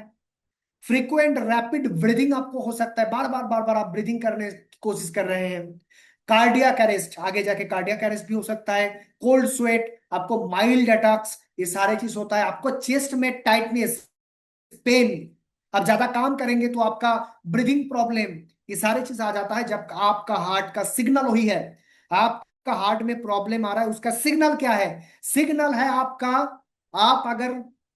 फ्रीक्वेंट रैपिड ब्रीदिंग आपको हो सकता है, बार बार बार बार आप ब्रीदिंग करने की कोशिश कर रहे हैं। कार्डियक अरेस्ट, आगे जाके कार्डियक अरेस्ट भी हो सकता है। कोल्ड स्वेट, आपको माइल्ड अटैक्स, ये सारे चीज होता है। आपको चेस्ट में टाइटनेस, पेन, अब ज्यादा काम करेंगे तो आपका ब्रीदिंग प्रॉब्लम, ये सारी चीज आ जाता है जब आपका हार्ट का सिग्नल वही है। आपका हार्ट में प्रॉब्लम आ रहा है, उसका सिग्नल क्या है, सिग्नल है आपका, आप अगर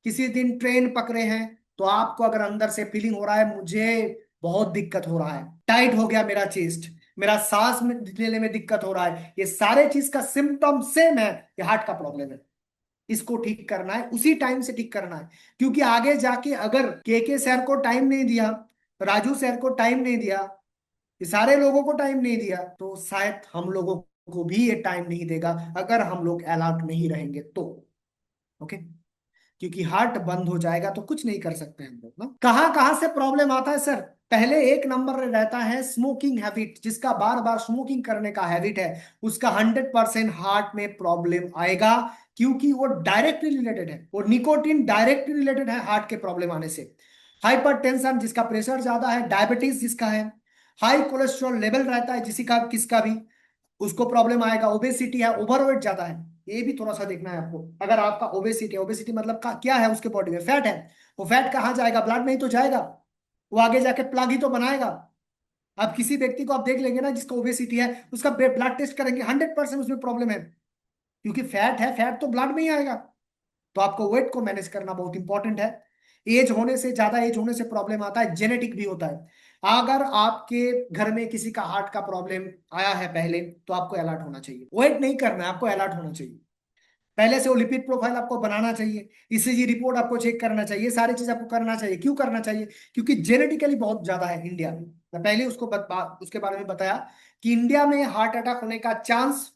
किसी दिन ट्रेन पकड़े हैं तो आपको अगर अंदर से फीलिंग हो रहा है मुझे बहुत दिक्कत हो रहा है, टाइट हो गया मेरा चेस्ट, मेरा सांस में लेने में दिक्कत हो रहा है, ये सारे चीज का सिम्टम सेम है, ये हार्ट का प्रॉब्लम है। इसको ठीक करना है, उसी टाइम से ठीक करना है। क्योंकि आगे जाके अगर के सर को टाइम नहीं दिया, राजू सर को टाइम नहीं दिया, ये सारे लोगों को टाइम नहीं दिया, तो शायद हम लोगों को भी ये टाइम नहीं देगा अगर हम लोग अलर्ट नहीं रहेंगे तो। ओके, क्योंकि हार्ट बंद हो जाएगा तो कुछ नहीं कर सकते हम लोग ना। कहाँ कहाँ से प्रॉब्लम आता है सर, पहले एक नंबर में रहता है स्मोकिंग हैबिट, जिसका बार बार स्मोकिंग करने का हैबिट है उसका 100% हार्ट में प्रॉब्लम आएगा, क्योंकि वो डायरेक्टली रिलेटेड है, वो निकोटीन डायरेक्टली रिलेटेड है हार्ट के प्रॉब्लम आने से। हाइपरटेंशन, जिसका प्रेशर ज्यादा है, डायबिटीज जिसका है, हाई कोलेस्ट्रॉल लेवल रहता है जिसी का किसका भी, उसको प्रॉब्लम आएगा। ओबेसिटी है, ओवरवेट ज्यादा है, ये भी थोड़ा सा देखना है आपको। अगर आपका ओबेसिटी है, ओबेसिटी मतलब क्या है उसके बॉडी में, फैट है, वो फैट कहाँ जाएगा, ब्लड में ही तो जाएगा, वो आगे जाके प्लग ही तो बनाएगा। आप किसी व्यक्ति को आप देख लेंगे ना जिसको ओबेसिटी है, उसका ब्लड टेस्ट करेंगे, 100% उसमें प्रॉब्लम है, क्योंकि फैट है, फैट तो ब्लड में ही आएगा। तो आपको वेट को मैनेज करना बहुत इंपॉर्टेंट है। एज होने से, ज्यादा एज होने से प्रॉब्लम आता है, जेनेटिक भी होता है। अगर आपके घर में किसी का हार्ट का प्रॉब्लम आया है पहले, तो आपको अलर्ट होना चाहिए, वेट नहीं करना है, आपको अलर्ट होना चाहिए। पहले से वो लिपिड प्रोफाइल आपको बनाना चाहिए, ईसीजी रिपोर्ट आपको चेक करना चाहिए, सारी चीज आपको करना चाहिए। क्यों करना चाहिए, क्योंकि जेनेटिकली बहुत ज्यादा है इंडिया में। मैं पहले उसके बारे में बताया कि इंडिया में हार्ट अटैक होने का चांस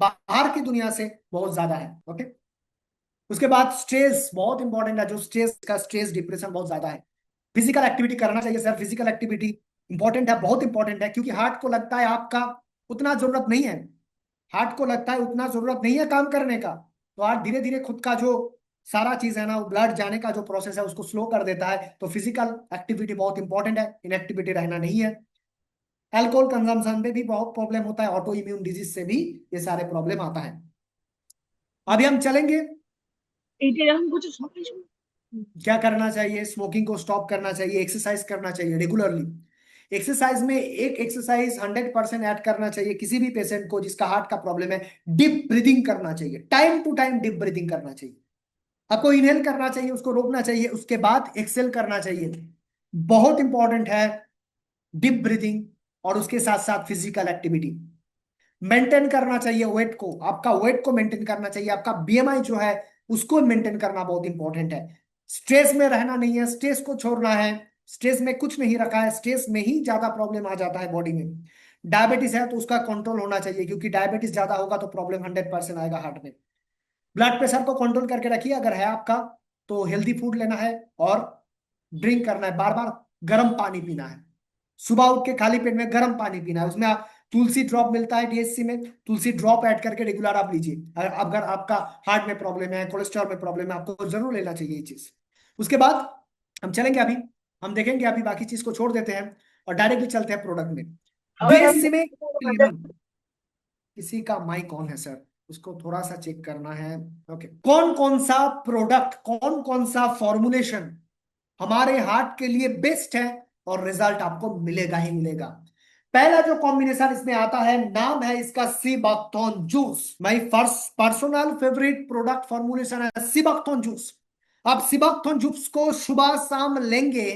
बाहर की दुनिया से बहुत ज्यादा है। ओके, उसके बाद स्ट्रेस बहुत इंपॉर्टेंट है, जो स्ट्रेस डिप्रेशन बहुत ज्यादा है। फिजिकल एक्टिविटी करना चाहिए सर, फिजिकल एक्टिविटी इंपॉर्टेंट है, बहुत इंपॉर्टेंट है, क्योंकि हार्ट को लगता है आपका उतना जरूरत नहीं है, हार्ट को लगता है उतना जरूरत नहीं है काम करने का, तो हार्ट धीरे धीरे खुद का जो सारा चीज है ना, वो ब्लड जाने का जो प्रोसेस है उसको स्लो कर देता है। तो फिजिकल एक्टिविटी बहुत इंपॉर्टेंट है, इनएक्टिविटी रहना नहीं है। अल्कोहल कंजम्पशन में भी बहुत प्रॉब्लम होता है, ऑटो इम्यून डिजीज से भी ये सारे प्रॉब्लम आता है। अभी हम चलेंगे এটা আমি कुछ क्या करना चाहिए? स्मोकिंग को स्टॉप करना चाहिए, एक्सरसाइज करना चाहिए रेगुलरली। एक्सरसाइज में एक एक्सरसाइज 100% ऐड करना चाहिए किसी भी पेशेंट को जिसका हार्ट का प्रॉब्लम है। डीप ब्रीदिंग करना चाहिए, time to time deep breathing करना चाहिए। आपको इनहेल करना चाहिए, उसको रोकना चाहिए, उसके बाद एक्सेल करना चाहिए। बहुत इंपॉर्टेंट है डीप ब्रीदिंग। और उसके साथ साथ फिजिकल एक्टिविटी मेंटेन करना चाहिए। वेट को, आपका वेट को मेंटेन करना चाहिए। आपका बीएमआई जो है उसको मेंटेन करना बहुत इंपॉर्टेंट है। स्ट्रेस में रहना नहीं है, स्ट्रेस को छोड़ना है। स्ट्रेस में कुछ नहीं रखा है, स्ट्रेस में ही ज्यादा प्रॉब्लम आ जाता है बॉडी में। डायबिटीज है तो उसका कंट्रोल होना चाहिए, क्योंकि डायबिटीज ज्यादा होगा तो प्रॉब्लम 100% आएगा हार्ट में। ब्लड प्रेशर को कंट्रोल करके रखिए अगर है आपका, तो हेल्दी फूड लेना है और ड्रिंक करना है, बार बार गर्म पानी पीना है। सुबह उठ के खाली पेट में गर्म पानी पीना है, उसमें आप तुलसी ड्रॉप मिलता है डीएससी में, तुलसी ड्रॉप ऐड करके रेगुलर आप लीजिए। अगर आपका हार्ट में प्रॉब्लम है, कोलेस्ट्रॉल में प्रॉब्लम है, आपको जरूर लेना चाहिए ये चीज। उसके बाद हम चलेंगे अभी, हम देखेंगे अभी बाकी चीज को छोड़ देते हैं और डायरेक्टली चलते हैं प्रोडक्ट में। डीएससी में किसी का माइक ऑन है सर, उसको थोड़ा सा चेक करना है। ओके, कौन कौन सा प्रोडक्ट, कौन कौन सा फॉर्मुलेशन हमारे हार्ट के लिए बेस्ट है और रिजल्ट आपको मिलेगा ही मिलेगा। पहला जो कॉम्बिनेशन इसमें आता है, नाम है इसका sea buckthorn juice. My first personal favourite product formulation है सिबाक्थोन जूस। आप सिबाक्थोन जूस को सुबह शाम लेंगे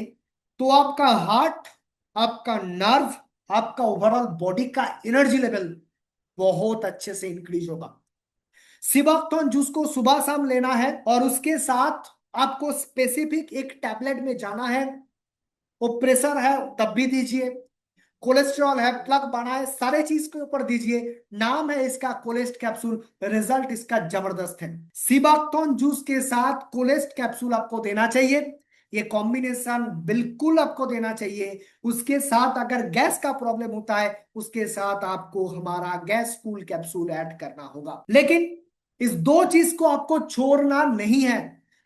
तो आपका हार्ट, आपका नर्व, आपका ओवरऑल बॉडी का एनर्जी लेवल बहुत अच्छे से इंक्रीज होगा। सिबाक्टोन जूस को सुबह शाम लेना है और उसके साथ आपको स्पेसिफिक एक टैबलेट में जाना है। वो प्रेशर है तब भी दीजिए, कोलेस्ट्रॉल है, प्लग बनाए, सारे चीज के ऊपर दीजिए। नाम है इसका कोलेस्ट कैप्सूल। रिजल्ट इसका जबरदस्त है। सिबाक्टोन जूस के साथ कोलेस्ट कैप्सूल आपको देना चाहिए। ये कॉम्बिनेशन बिल्कुल आपको देना चाहिए। उसके साथ अगर गैस का प्रॉब्लम होता है, उसके साथ आपको हमारा गैस कूल कैप्सूल ऐड करना होगा। लेकिन इस दो चीज को आपको छोड़ना नहीं है।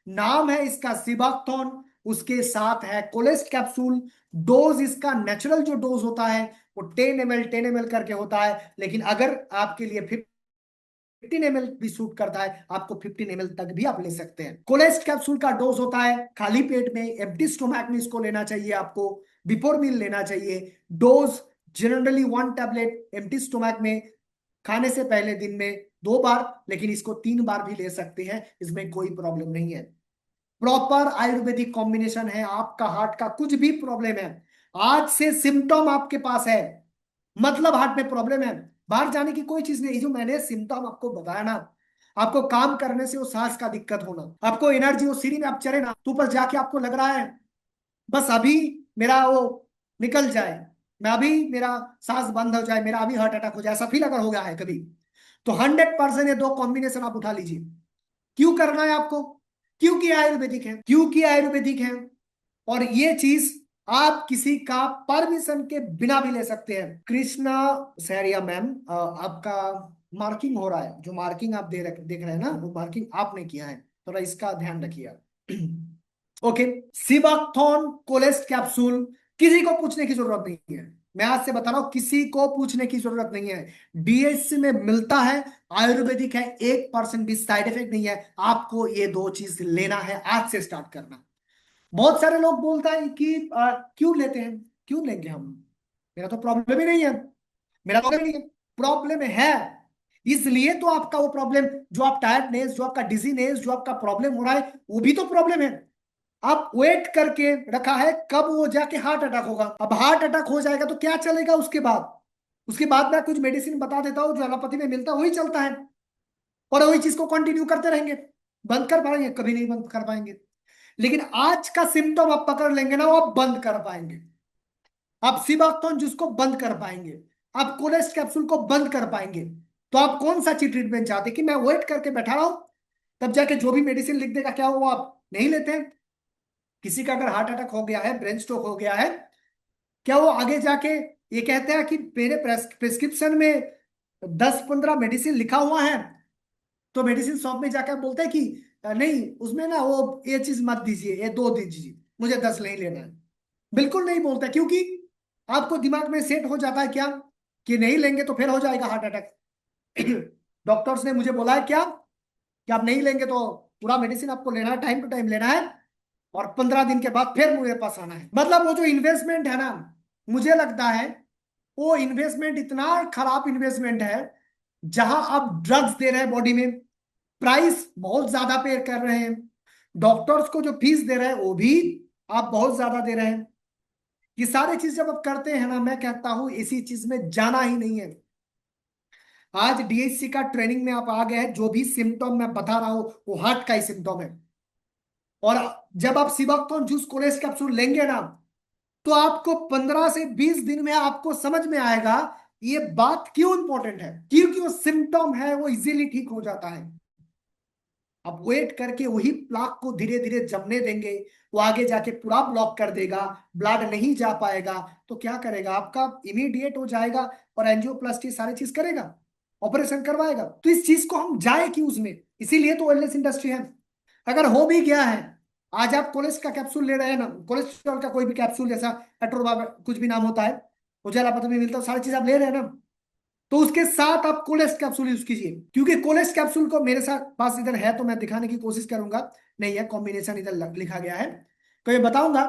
नाम है इसका सिबाक्टोन, उसके साथ है कोलेस्ट कैप्सूल। डोज इसका नेचुरल जो डोज होता है वो 10 ml 10 ml करके होता है, लेकिन अगर आपके लिए 15 ml भी सूट करता है, आपको 15 ml तक भी आप ले सकते हैं। कोलेस्ट कैप्सूल का डोज होता है खाली पेट में, एम्प्टी स्टोमैक में इसको लेना चाहिए आपको, बिफोर मील लेना चाहिए। Dose generally 1 tablet empty stomach में खाने से पहले दिन में 2 बार, लेकिन इसको 3 बार भी ले सकते हैं, इसमें कोई प्रॉब्लम नहीं है। प्रॉपर आयुर्वेदिक कॉम्बिनेशन है। आपका हार्ट का कुछ भी प्रॉब्लम है, आज से सिम्टम आपके पास है, मतलब हार्ट में प्रॉब्लम है, बाहर जाने की कोई चीज नहीं। ये जो मैंने सिम्टम आपको बताया ना, आपको काम करने से वो सांस का दिक्कत होना, आपको एनर्जी, वो सीढ़ी में आप चढ़े ना तो ऊपर जाके आपको लग रहा है बस अभी मेरा वो निकल जाए, मैं अभी मेरा सांस बंद हो जाए, मेरा अभी हार्ट अटैक हो जाए, ऐसा फील अगर हो गया है कभी, तो 100% ये दो कॉम्बिनेशन आप उठा लीजिए। क्यों करना है आपको? क्योंकि आयुर्वेदिक है, क्योंकि आयुर्वेदिक है। और ये चीज आप किसी का परमिशन के बिना भी ले सकते हैं। कृष्णा सैरिया मैम, आपका मार्किंग हो रहा है, जो मार्किंग आप देख रहे हैं ना, वो मार्किंग आपने किया है, थोड़ा इसका ध्यान रखिए आप। ओके, सिबाक्थोन कोलेस्ट कैप्सूल किसी को पूछने की जरूरत नहीं है। मैं आज से बता रहा हूं, किसी को पूछने की जरूरत नहीं है। डीएससी में मिलता है, आयुर्वेदिक है, 1% भी साइड इफेक्ट नहीं है। आपको ये दो चीज लेना है, आज से स्टार्ट करना। बहुत सारे लोग बोलता है कि क्यों लेते हैं, क्यों लेंगे हम, मेरा तो प्रॉब्लम ही नहीं है, मेरा प्रॉब्लम नहीं है। प्रॉब्लम है, इसलिए तो आपका वो प्रॉब्लम, जो आप टायर्डनेस, जो आपका डिजीनेस, जो आपका प्रॉब्लम हो रहा है, वो भी तो प्रॉब्लम है। आप वेट करके रखा है कब वो जाके हार्ट अटैक होगा। अब हार्ट अटैक हो जाएगा तो क्या चलेगा उसके बाद? उसके बाद मैं कुछ मेडिसिन बता देता हूं जो एलोपैथी में मिलता है, वही चलता है, और वही चीज को कंटिन्यू करते रहेंगे। बंद कर पाएंगे? कभी नहीं बंद कर पाएंगे। लेकिन आज का सिम्टम आप पकड़ लेंगे ना, वो आप बंद कर पाएंगे। आप सिबाक्टोन जिसको बंद कर पाएंगे, आप कोलेस्ट कैप्सूल को बंद कर पाएंगे। तो आप कौन सा चीज ट्रीटमेंट चाहते हैं कि मैं वेट करके बैठा रहा हूं, तब जाके जो भी मेडिसिन लिख देगा क्या वो आप नहीं लेते हैं? किसी का अगर हार्ट अटैक हो गया है, ब्रेन स्ट्रोक हो गया है, क्या वो आगे जाके ये कहते हैं कि मेरे प्रेस्क्रिप्शन में 10-15 मेडिसिन लिखा हुआ है, तो मेडिसिन शॉप में जाकर बोलते हैं कि नहीं उसमें ना वो ये चीज मत दीजिए, ये दो दीजिए, मुझे 10 नहीं लेना है"? बिल्कुल नहीं बोलता, क्योंकि आपको दिमाग में सेट हो जाता है क्या, कि नहीं लेंगे तो फिर हो जाएगा हार्ट अटैक। डॉक्टर्स ने मुझे बोला है क्या, कि आप नहीं लेंगे तो पूरा मेडिसिन आपको लेना है, टाइम टू टाइम लेना है, और 15 दिन के बाद फिर मेरे पास आना है। मतलब वो जो इन्वेस्टमेंट है ना, मुझे लगता है वो इन्वेस्टमेंट इतना खराब इन्वेस्टमेंट है, जहां आप ड्रग्स दे रहे हैं बॉडी में, प्राइस बहुत ज्यादा पे कर रहे हैं, डॉक्टर्स को जो फीस दे रहे हैं वो भी आप बहुत ज्यादा दे रहे हैं। ये सारी चीज जब आप करते हैं ना, मैं कहता हूं इसी चीज में जाना ही नहीं है। आज डीएचसी का ट्रेनिंग में आप आ गए हैं, जो भी सिम्टम मैं बता रहा हूं वो हार्ट का ही सिम्टम है। और जब आप सिबाक्टोन जूस कोलेस कैप्सूल लेंगे ना, तो आपको 15 से 20 दिन में आपको समझ में आएगा ये बात क्यों इंपॉर्टेंट है, क्योंकि वो सिम्टम है वो इजीली ठीक हो जाता है। अब वेट करके वही प्लाक को धीरे धीरे जमने देंगे, वो आगे जाके पूरा ब्लॉक कर देगा, ब्लड नहीं जा पाएगा, तो क्या करेगा, आपका इमीडिएट हो जाएगा और एंजियोप्लास्टी सारी चीज करेगा, ऑपरेशन करवाएगा। तो इस चीज को हम जाए क्यों उसमें, इसीलिए तो वेलनेस इंडस्ट्री है। अगर हो भी गया है, आज आप कोलेस्ट का कैप्सूल ले रहे हैं ना, कोलेस्ट्रॉल का कोई भी कैप्सूल, जैसा एट्रोबा कुछ भी नाम होता है, उजाला पत्र में मिलता है, सारी चीज आप ले रहे हैं ना, तो उसके साथ आप कोलेस्ट कैप्सूल यूज कीजिए। क्योंकि कोलेस्ट कैप्सूल को मेरे साथ पास इधर है तो मैं दिखाने की कोशिश करूंगा, नहीं है कॉम्बिनेशन इधर लिखा गया है, तो ये बताऊंगा।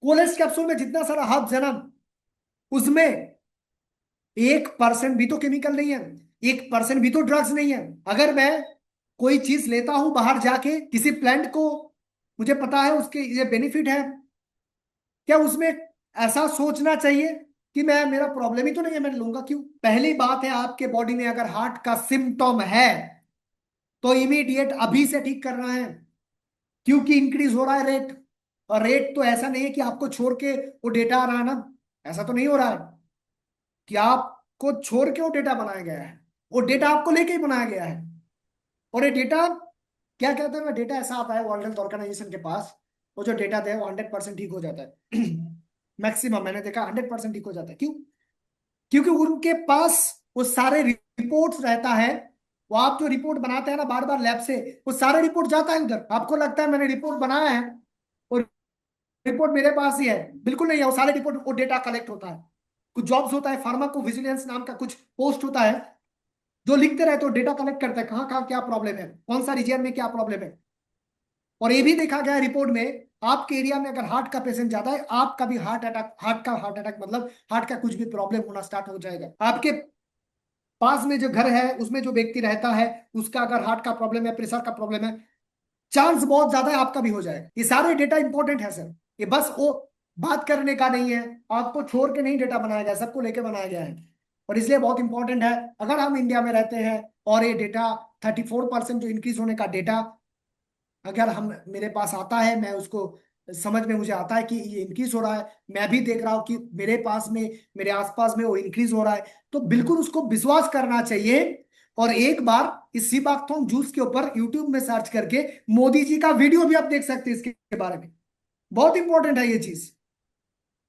कोलेस्ट कैप्सूल में जितना सारा हर्ब्स है ना, उसमें 1% भी तो केमिकल नहीं है, 1% भी तो ड्रग्स नहीं है। अगर मैं कोई चीज लेता हूं बाहर जाके किसी प्लांट को, मुझे पता है उसके ये बेनिफिट है, क्या उसमें ऐसा सोचना चाहिए कि मैं, मेरा प्रॉब्लम ही तो नहीं है, मैं लूंगा क्यों? पहली बात है, आपके बॉडी में अगर हार्ट का सिम्टम है तो इमीडिएट अभी से ठीक करना है, क्योंकि इंक्रीज हो रहा है रेट। और रेट तो ऐसा नहीं है कि आपको छोड़ के वो डेटा आ रहा है ना, ऐसा तो नहीं हो रहा है कि आपको छोड़ के वो डेटा बनाया गया है, वो डेटा आपको लेके ही बनाया गया है। और ये डेटा क्या कहते हैं, डेटा ऐसा आता है वर्ल्ड हेल्थ ऑर्गेनाइजेशन के पास, वो जो डेटा दे वो 100% ठीक हो जाता है। मैक्सिमम मैंने देखा 100% ठीक हो जाता है। क्यों? क्योंकि उनके पास वो सारे रिपोर्ट्स रहता है। वो आप जो रिपोर्ट बनाते हैं ना बार बार लैब से, वो सारे रिपोर्ट जाता है उधर। आपको लगता है मैंने रिपोर्ट बनाया है और रिपोर्ट मेरे पास ही है, बिल्कुल नहीं है। वो सारे रिपोर्ट, वो डेटा कलेक्ट होता है, कुछ जॉब्स होता है, फार्मा को विजिलेंस नाम का कुछ पोस्ट होता है, जो लिखते रहते हो, डेटा कलेक्ट करता है कहाँ कहाँ क्या प्रॉब्लम है, कौन सा रीजन में क्या प्रॉब्लम है। और ये भी देखा गया है रिपोर्ट में, आपके एरिया में अगर हार्ट का पेशेंट ज्यादा है, आपका भी हार्ट अटैक मतलब हार्ट का कुछ भी प्रॉब्लम होना स्टार्ट हो जाएगा। आपके पास में जो घर है उसमें जो व्यक्ति रहता है, उसका अगर हार्ट का प्रॉब्लम है, प्रेशर का प्रॉब्लम है, चांस बहुत ज्यादा है आपका भी हो जाएगा। ये सारे डेटा इंपॉर्टेंट है सर, ये बस वो बात करने का नहीं है, आपको छोड़ के नहीं डेटा बनाया गया, सबको लेके बनाया गया है। और इसलिए बहुत इंपॉर्टेंट है, अगर हम इंडिया में रहते हैं और ये डेटा 34% जो इंक्रीज होने का डेटा अगर हम, मेरे पास आता है, मैं उसको समझ में मुझे आता है कि ये इंक्रीज हो रहा है, मैं भी देख रहा हूँ कि मेरे पास में, मेरे आसपास में वो इंक्रीज हो रहा है, तो बिल्कुल उसको विश्वास करना चाहिए। और एक बार इस सीबाक्थोन जूस के ऊपर यूट्यूब में सर्च करके मोदी जी का वीडियो भी आप देख सकते हैं इसके बारे में। बहुत इंपॉर्टेंट है ये चीज,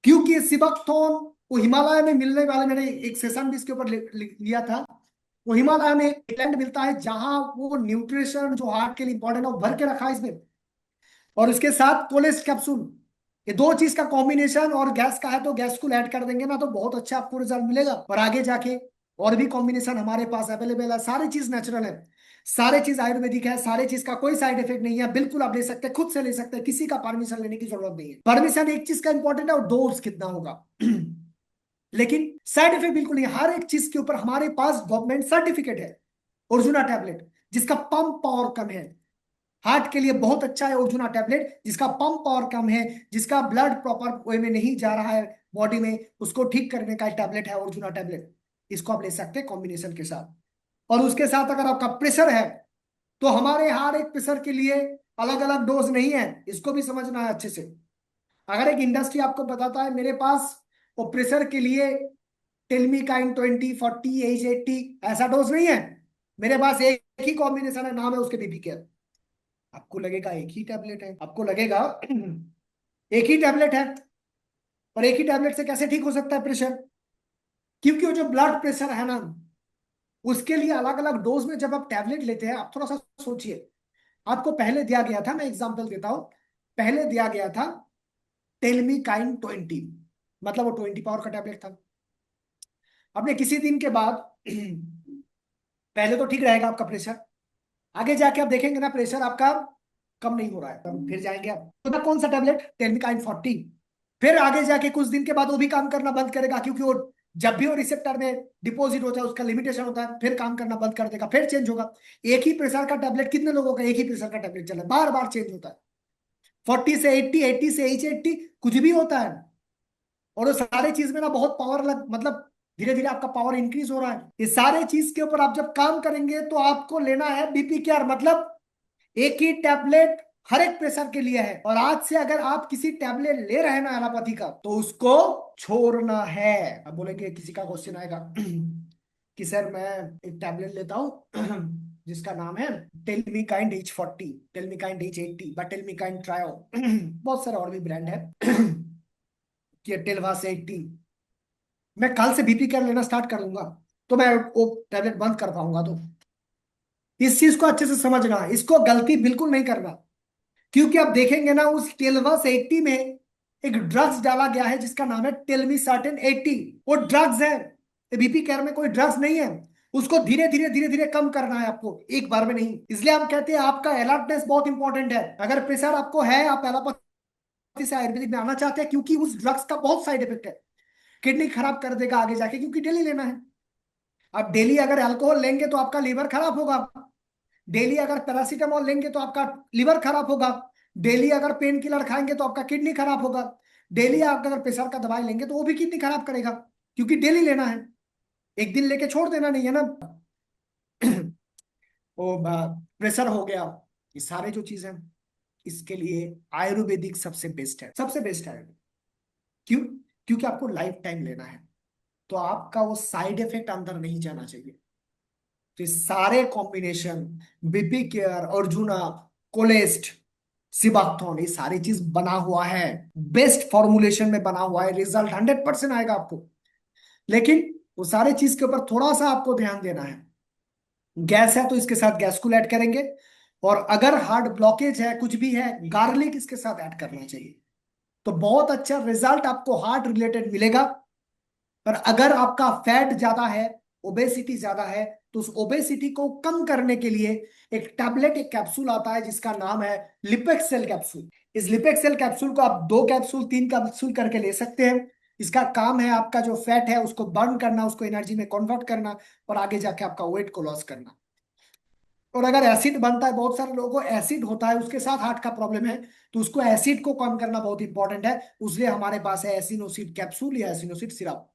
क्योंकि सीबाक्थोन वो हिमालय में मिलने वाले, मैंने एक सेशन भी इसके ऊपर लिया था। वो हिमालय में एक लैंड मिलता है जहां वो न्यूट्रिशन जो हार्ट के लिए इंपॉर्टेंट है वो भर के रखा है इसमें, और उसके साथ कोलेस्ट कैप्सूल, ये दो चीज का कॉम्बिनेशन, और गैस का है तो गैस को ऐड कर देंगे ना, तो बहुत अच्छा आपको रिजल्ट मिलेगा। और आगे जाके और भी कॉम्बिनेशन हमारे पास अवेलेबल है, सारी चीज नेचुरल है, सारे चीज आयुर्वेदिक है, सारे चीज का कोई साइड इफेक्ट नहीं है, बिल्कुल आप ले सकते हैं, खुद से ले सकते हैं, किसी का परमिशन लेने की जरूरत नहीं है। परमिशन एक चीज का इंपॉर्टेंट है, और डोज कितना होगा। लेकिन साइड इफेक्ट बिल्कुल नहीं है। हर एक चीज के ऊपर हमारे पास गवर्नमेंट सर्टिफिकेट है। अर्जुना टैबलेट जिसका पंप पावर कम है, हार्ट के लिए बहुत अच्छा है अर्जुना टैबलेट, जिसका पंप पावर कम है, जिसका ब्लड प्रॉपर वे में नहीं जा रहा है बॉडी में, उसको ठीक करने का टैबलेट है अर्जुना टैबलेट। इसको आप ले सकते हैं कॉम्बिनेशन के साथ। और उसके साथ अगर आपका प्रेशर है, तो हमारे हर एक प्रेशर के लिए अलग अलग डोज नहीं है, इसको भी समझना है अच्छे से। अगर एक इंडस्ट्री आपको बताता है मेरे पास वो प्रेशर के लिए टेल्मिकाइन 20, 40, 80 ऐसा डोज नहीं है, मेरे पास एक ही कॉम्बिनेशन है, नाम है उसके बीपी केयर। आपको लगेगा एक ही टैबलेट है, आपको लगेगा एक ही टैबलेट है, और एक ही टैबलेट से कैसे ठीक हो सकता है प्रेशर? क्योंकि वो जो ब्लड प्रेशर है ना, उसके लिए अलग अलग डोज में जब आप टैबलेट लेते हैं, आप थोड़ा सा सोचिए। आपको पहले दिया गया था, मैं एग्जांपल देता हूं, पहले दिया गया था टेल्मिकाइन 20, मतलब वो 20 पावर का टैबलेट था। आपने किसी दिन के बाद पहले तो ठीक रहेगा आपका प्रेशर, आगे जाके आप देखेंगे ना प्रेशर आपका कम नहीं हो रहा है, तब फिर जाएंगे आप तो कौन सा टेबलेट, टेलमिकाइन 40। फिर आगे जाके कुछ दिन के बाद वो भी काम करना बंद करेगा, क्योंकि वो जब भी वो रिसेप्टर में डिपॉजिट होता है उसका लिमिटेशन होता है, फिर काम करना बंद कर देगा, फिर चेंज होगा। एक ही प्रेशर का टेबलेट, कितने लोगों का एक ही प्रेशर का टेबलेट चला, बार बार चेंज होता है। 40 से 80, 80 से 80, कुछ भी होता है। और वो सारे चीज में ना बहुत पावर लग, मतलब धीरे धीरे आपका पावर इंक्रीज हो रहा है। ये सारे चीज के ऊपर आप जब काम करेंगे तो आपको लेना है बीपी केयर, मतलब एक ही टैबलेट हर एक प्रेशर के लिए है। और आज से अगर आप किसी टैबलेट ले रहे हैं ना एलोपैथी का, तो उसको छोड़ना है। अब बोलेंगे, किसी का क्वेश्चन आएगा कि सर मैं एक टैबलेट लेता हूं जिसका नाम है टेलमिकाइंड H40, टेलमिकाइंड H80 बट टेलमिकाइंड ट्रायो बहुत सारे और भी ब्रांड है कि टेलवा से 80, मैं कल से बीपी केयर लेना स्टार्ट कर दूंगा तो मैं वो टैबलेट बंद कर पाऊंगा। तो इस चीज को अच्छे से समझना, इसको गलती बिल्कुल नहीं करना। क्योंकि आप देखेंगे ना उस टेलवस 80 में एक ड्रग्स डाला गया है जिसका नाम है टेलमिसार्टेन 80। वो ड्रग्स है, बीपी केयर में कोई ड्रग्स नहीं है। उसको धीरे धीरे धीरे धीरे कम करना है आपको, एक बार में नहीं। इसलिए हम कहते हैं आपका अलर्टनेस बहुत इंपॉर्टेंट है। अगर प्रेशर आपको है, आप एलोपैथी से आयुर्वेदिक में आना चाहते हैं, क्योंकि उस ड्रग्स का बहुत साइड इफेक्ट है, किडनी खराब कर देगा आगे जाके, क्योंकि डेली लेना है। आप डेली अगर अल्कोहल लेंगे तो आपका लीवर खराब होगा, डेली अगर पैरासीटामोल लेंगे तो आपका लिवर खराब होगा, डेली अगर पेन किलर खाएंगे तो आपका किडनी खराब होगा, डेली आप अगर प्रेशर का दवाई लेंगे तो वो भी किडनी खराब करेगा, क्योंकि डेली लेना है, एक दिन लेके छोड़ देना नहीं है ना। वो प्रेशर हो गया, ये सारे जो चीज है, इसके लिए आयुर्वेदिक सबसे बेस्ट है, सबसे बेस्ट है। क्यों? क्योंकि आपको लाइफ टाइम लेना है, तो आपका वो साइड इफेक्ट अंदर नहीं जाना चाहिए। तो ये सारे कॉम्बिनेशन, बीपी केयर, अर्जुना, कोलेस्ट, सिबाक्थोन, ये सारी चीज बना हुआ है, बेस्ट फॉर्मुलेशन में बना हुआ है, रिजल्ट 100% आएगा आपको। लेकिन वो सारे चीज के ऊपर थोड़ा सा आपको ध्यान देना है। गैस है तो इसके साथ गैस्कुल ऐड करेंगे, और अगर हार्ट ब्लॉकेज है, कुछ भी है, गार्लिक इसके साथ ऐड करना चाहिए, तो बहुत अच्छा रिजल्ट आपको हार्ट रिलेटेड मिलेगा। पर अगर आपका फैट ज्यादा है, ओबेसिटी ज्यादा है, तो उस ओबेसिटी को कम करने के लिए एक टैबलेट, एक कैप्सूल आता है जिसका नाम है लिपेक्सेल कैप्सूल। इस लिपेक्सेल कैप्सूल को आप 2 कैप्सूल, 3 कैप्सूल करके ले सकते हैं। इसका काम है आपका जो फैट है उसको बर्न करना, उसको एनर्जी में कन्वर्ट करना, और आगे जाके आपका वेट को लॉस करना। और अगर एसिड बनता है, बहुत सारे लोगों को एसिड होता है, उसके साथ हार्ट का प्रॉब्लम है, तो उसको एसिड को कम करना बहुत इंपॉर्टेंट है। उसलिए हमारे पास है एसिनोसिड कैप्सूल या एसिनोसिड सिरप।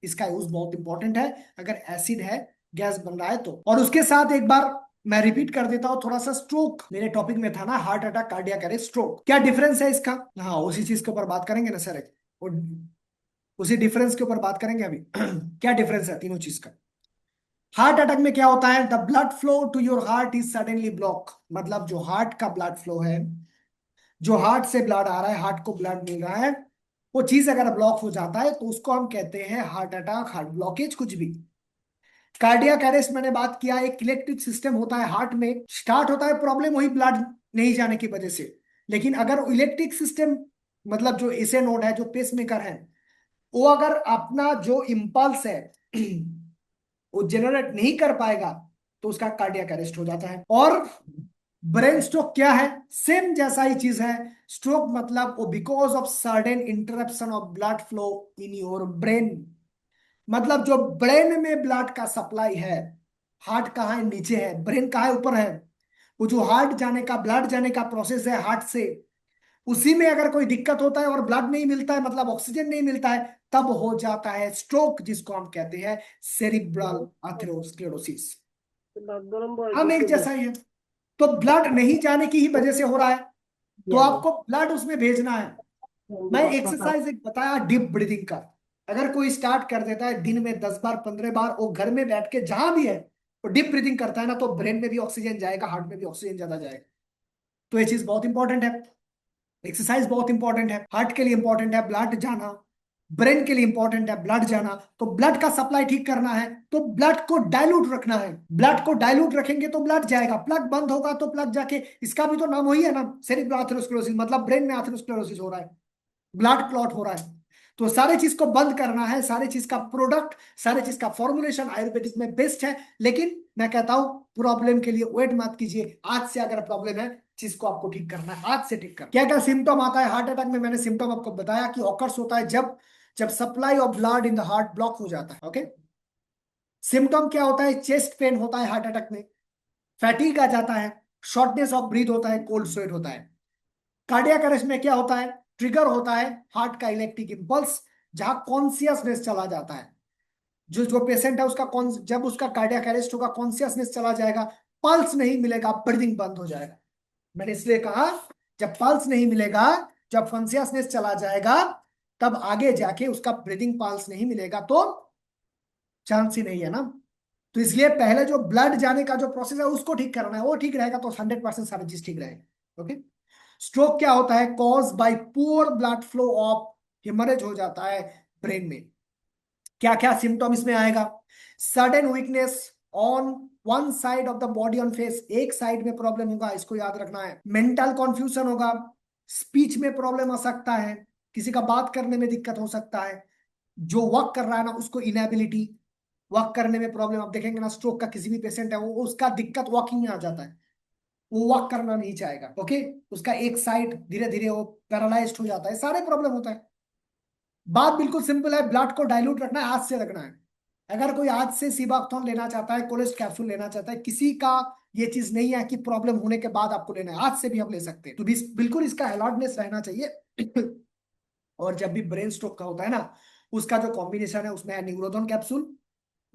इसका यूज बहुत इंपॉर्टेंट है अगर एसिड है, गैस बन रहा है तो। और उसके साथ एक बार मैं रिपीट कर देता हूं थोड़ा सा, स्ट्रोक मेरे टॉपिक में था ना, heart attack, cardiac arrest, stroke, क्या डिफरेंस है इसका। हाँ, उसी चीज के ऊपर बात करेंगे ना सर, और उसी डिफरेंस के ऊपर बात करेंगे अभी। क्या डिफरेंस है तीनों चीज का। हार्ट अटैक में क्या होता है, the blood flow to your heart is suddenly block, मतलब जो हार्ट का ब्लड फ्लो है, जो हार्ट से ब्लड आ रहा है, हार्ट को ब्लड मिल रहा है, वो चीज अगर ब्लॉक हो जाता है तो उसको हम कहते हैं हार्ट अटैक, हार्ट ब्लॉकेज, कुछ भी। कार्डियक अरेस्ट मैंने बात किया, एक इलेक्ट्रिक सिस्टम होता है हार्ट में, स्टार्ट होता है प्रॉब्लम वही ब्लड नहीं जाने की वजह से। लेकिन अगर इलेक्ट्रिक सिस्टम, मतलब जो एसे नोड है, जो पेसमेकर है, वो अगर अपना जो इम्पल्स है वो जनरेट नहीं कर पाएगा, तो उसका कार्डियक अरेस्ट हो जाता है। और ब्रेन स्ट्रोक क्या है, सेम जैसा ही चीज है। स्ट्रोक मतलब वो because of sudden interruption of blood flow in your brain, मतलब जो ब्रेन में ब्लड का सप्लाई है। हार्ट कहाँ है, नीचे है, ब्रेन कहाँ है, ऊपर है। वो जो हार्ट जाने का, ब्लड जाने का प्रोसेस है हार्ट से, उसी में अगर कोई दिक्कत होता है और ब्लड नहीं मिलता है, मतलब ऑक्सीजन नहीं मिलता है, तब हो जाता है स्ट्रोक, जिसको हम कहते हैं सेरिब्रल एथेरोस्क्लेरोसिस। हम एक जैसा ही है, तो ब्लड नहीं जाने की ही वजह से हो रहा है, तो आपको ब्लड उसमें भेजना है। मैं एक्सरसाइज एक बताया डीप ब्रीदिंग का, अगर कोई स्टार्ट कर देता है दिन में 10 बार, 15 बार, वो घर में बैठ के जहां भी है वो डीप ब्रीदिंग करता है ना, तो ब्रेन में भी ऑक्सीजन जाएगा, हार्ट में भी ऑक्सीजन ज्यादा जाएगा। तो ये चीज बहुत इंपॉर्टेंट है, एक्सरसाइज बहुत इंपॉर्टेंट है, हार्ट के लिए इंपॉर्टेंट है ब्लड जाना, ब्रेन के लिए इंपॉर्टेंट है ब्लड जाना। तो ब्लड का सप्लाई ठीक करना है तो ब्लड को डाइल्यूट रखना है, ब्लड को डाइल्यूट रखेंगे तो ब्लड जाएगा, प्लग बंद होगा तो प्लग जाके, इसका भी तो नाम वही है ना, सेरिब्रल एथेरोस्क्लेरोसिस, मतलब ब्रेन में एथेरोस्क्लेरोसिस हो रहा है, ब्लड क्लॉट हो रहा है। तो सारे चीज को बंद करना है, सारे चीज का प्रोडक्ट, सारे चीज का फॉर्मुलेशन आयुर्वेदिक में बेस्ट है। लेकिन मैं कहता हूं प्रॉब्लम के लिए वेट मत कीजिए, आज से अगर प्रॉब्लम है चीज को आपको ठीक करना है, आज से ठीक करना। क्या क्या सिम्टम आता है हार्ट अटैक में, मैंने सिम्टम आपको बताया कि ऑकर्स होता है जब जब supply of blood in the heart block हो जाता है। ओके, सिम्टम क्या होता है, चेस्ट पेन होता है हार्ट अटैक में, फैटीग आ जाता है, शॉर्टनेस ऑफ ब्रीथ होता है, कोल्ड स्वेट होता है। कार्डियक अरेस्ट में क्या होता है, ट्रिगर होता है हार्ट का इलेक्ट्रिक इंपल्स, जहां कॉन्सियसनेस चला जाता है। जो जो पेशेंट है उसका कौन, जब उसका कार्डियक अरेस्ट होगा कॉन्सियसनेस चला जाएगा, पल्स नहीं मिलेगा, ब्रीदिंग बंद हो जाएगा। मैंने इसलिए कहा जब पल्स नहीं मिलेगा, जब कॉन्सियसनेस चला जाएगा, तब आगे जाके उसका ब्रीदिंग पल्स नहीं मिलेगा तो चांस ही नहीं है ना। तो इसलिए पहले जो ब्लड जाने का जो प्रोसेस है उसको ठीक करना है, वो ठीक रहेगा तो 100% सारी चीज ठीक रहेगी। ओके, स्ट्रोक क्या होता है, cause by poor blood flow of, haemorrhage हो जाता है ब्रेन में। क्या क्या सिम्टम इसमें आएगा, sudden weakness on one side of the body on face, एक साइड में प्रॉब्लम होगा, इसको याद रखना है। मेंटल कॉन्फ्यूजन होगा, स्पीच में प्रॉब्लम आ सकता है, किसी का बात करने में दिक्कत हो सकता है, जो वर्क कर रहा है ना उसको इनएबिलिटी, वर्क करने में प्रॉब्लम। आप देखेंगे ना स्ट्रोक का किसी भी पेशेंट है वो उसका दिक्कत वॉकिंग में आ जाता है, वो वॉक करना नहीं चाहेगा। ओके, उसका एक साइड धीरे धीरे वो पैरालाइज्ड हो जाता है, सारे प्रॉब्लम होता है। बात बिल्कुल सिंपल है, ब्लड को डाइल्यूट रखना है, हाथ से रखना है। अगर कोई आज से सीबाक्थोन लेना चाहता है, कोलेस्ट कैप्सूल लेना चाहता है, किसी का ये चीज नहीं है कि प्रॉब्लम होने के बाद आपको लेना है, आज से भी आप ले सकते हैं। तो बिल्कुल इसका अलर्टनेस रहना चाहिए। और जब भी ब्रेन स्ट्रोक का होता है ना, उसका जो कॉम्बिनेशन है उसमें है न्यूरोथोन कैप्सूल,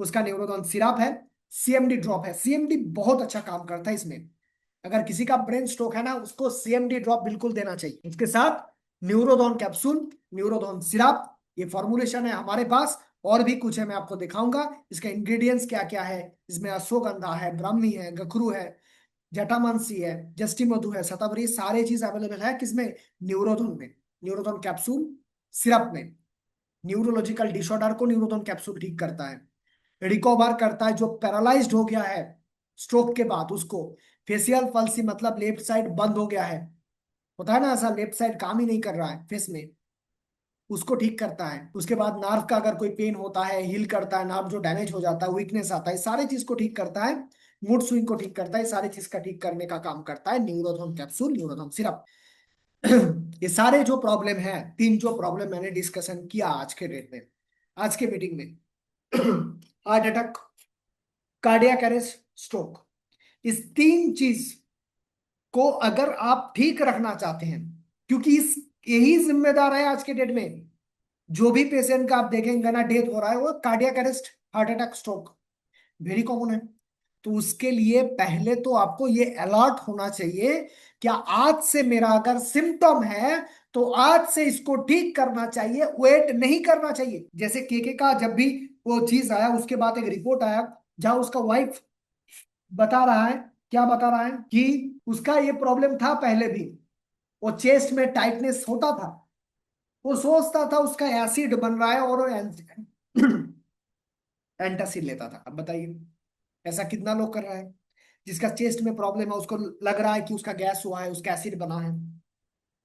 उसका न्यूरोथोन सिरप है, सीएमडी ड्रॉप है। सीएमडी बहुत अच्छा काम करता है इसमें, अगर किसी का ब्रेन स्ट्रोक है ना उसको सीएमडी ड्रॉप बिल्कुल देना चाहिए। इसके साथ न्यूरोथोन कैप्सूल, न्यूरोथोन सिरप, ये फॉर्मुलेशन है हमारे पास। और भी कुछ है मैं आपको दिखाऊंगा इसके इंग्रेडिएंट्स क्या क्या है। इसमें अश्वगंधा है, ब्राह्मी है, गखरू है, जटामांसी है, जस्टी मधु है, शतावरी, सारे चीज अवेलेबल है किसमें, न्यूरोथोन में, न्यूरोथोन कैप्सूल सिरप में। न्यूरोलॉजिकल डिसऑर्डर को न्यूरोथोन कैप्सूल ठीक करता है, रिकवर करता है जो पैरालाइज्ड हो गया है स्ट्रोक के बाद उसको। फेसियल पल्सी मतलब लेफ्ट साइड बंद हो गया है, होता है ना ऐसा, लेफ्ट साइड काम ही नहीं कर रहा है फेस में, उसको ठीक करता है। उसके बाद नार्व का अगर कोई पेन होता है, हील करता है, नार्व जो डैमेज हो जाता है, वीकनेस आता है, सारी चीज को ठीक करता है। मूड स्विंग को ठीक करता है, सारी चीज का ठीक करने का काम करता है न्यूरोथोन कैप्सूल, न्यूरोथोन सिरप। ये सारे जो प्रॉब्लम है, तीन जो प्रॉब्लम मैंने डिस्कशन किया आज के डेट में, आज के मीटिंग में, heart attack, cardiac arrest, stroke, इस तीन चीज को अगर आप ठीक रखना चाहते हैं, क्योंकि इस यही जिम्मेदार है आज के डेट में, जो भी पेशेंट का आप देखेंगे ना डेथ हो रहा है वो cardiac arrest, heart attack, stroke very common है। तो उसके लिए पहले तो आपको ये अलर्ट होना चाहिए, क्या आज से मेरा अगर सिम्टम है तो आज से इसको ठीक करना चाहिए, वेट नहीं करना चाहिए। जैसे केके का जब भी वो चीज आया उसके बाद एक रिपोर्ट आया जहां उसका वाइफ बता रहा है, क्या बता रहा है कि उसका ये प्रॉब्लम था पहले भी, वो चेस्ट में टाइटनेस होता था, वो सोचता था उसका एसिड बन रहा है और वो एंटासिड लेता था। अब बताइए ऐसा कितना लोग कर रहा है, जिसका चेस्ट में प्रॉब्लम है उसको लग रहा है कि उसका गैस हुआ है, उसका एसिड बना है।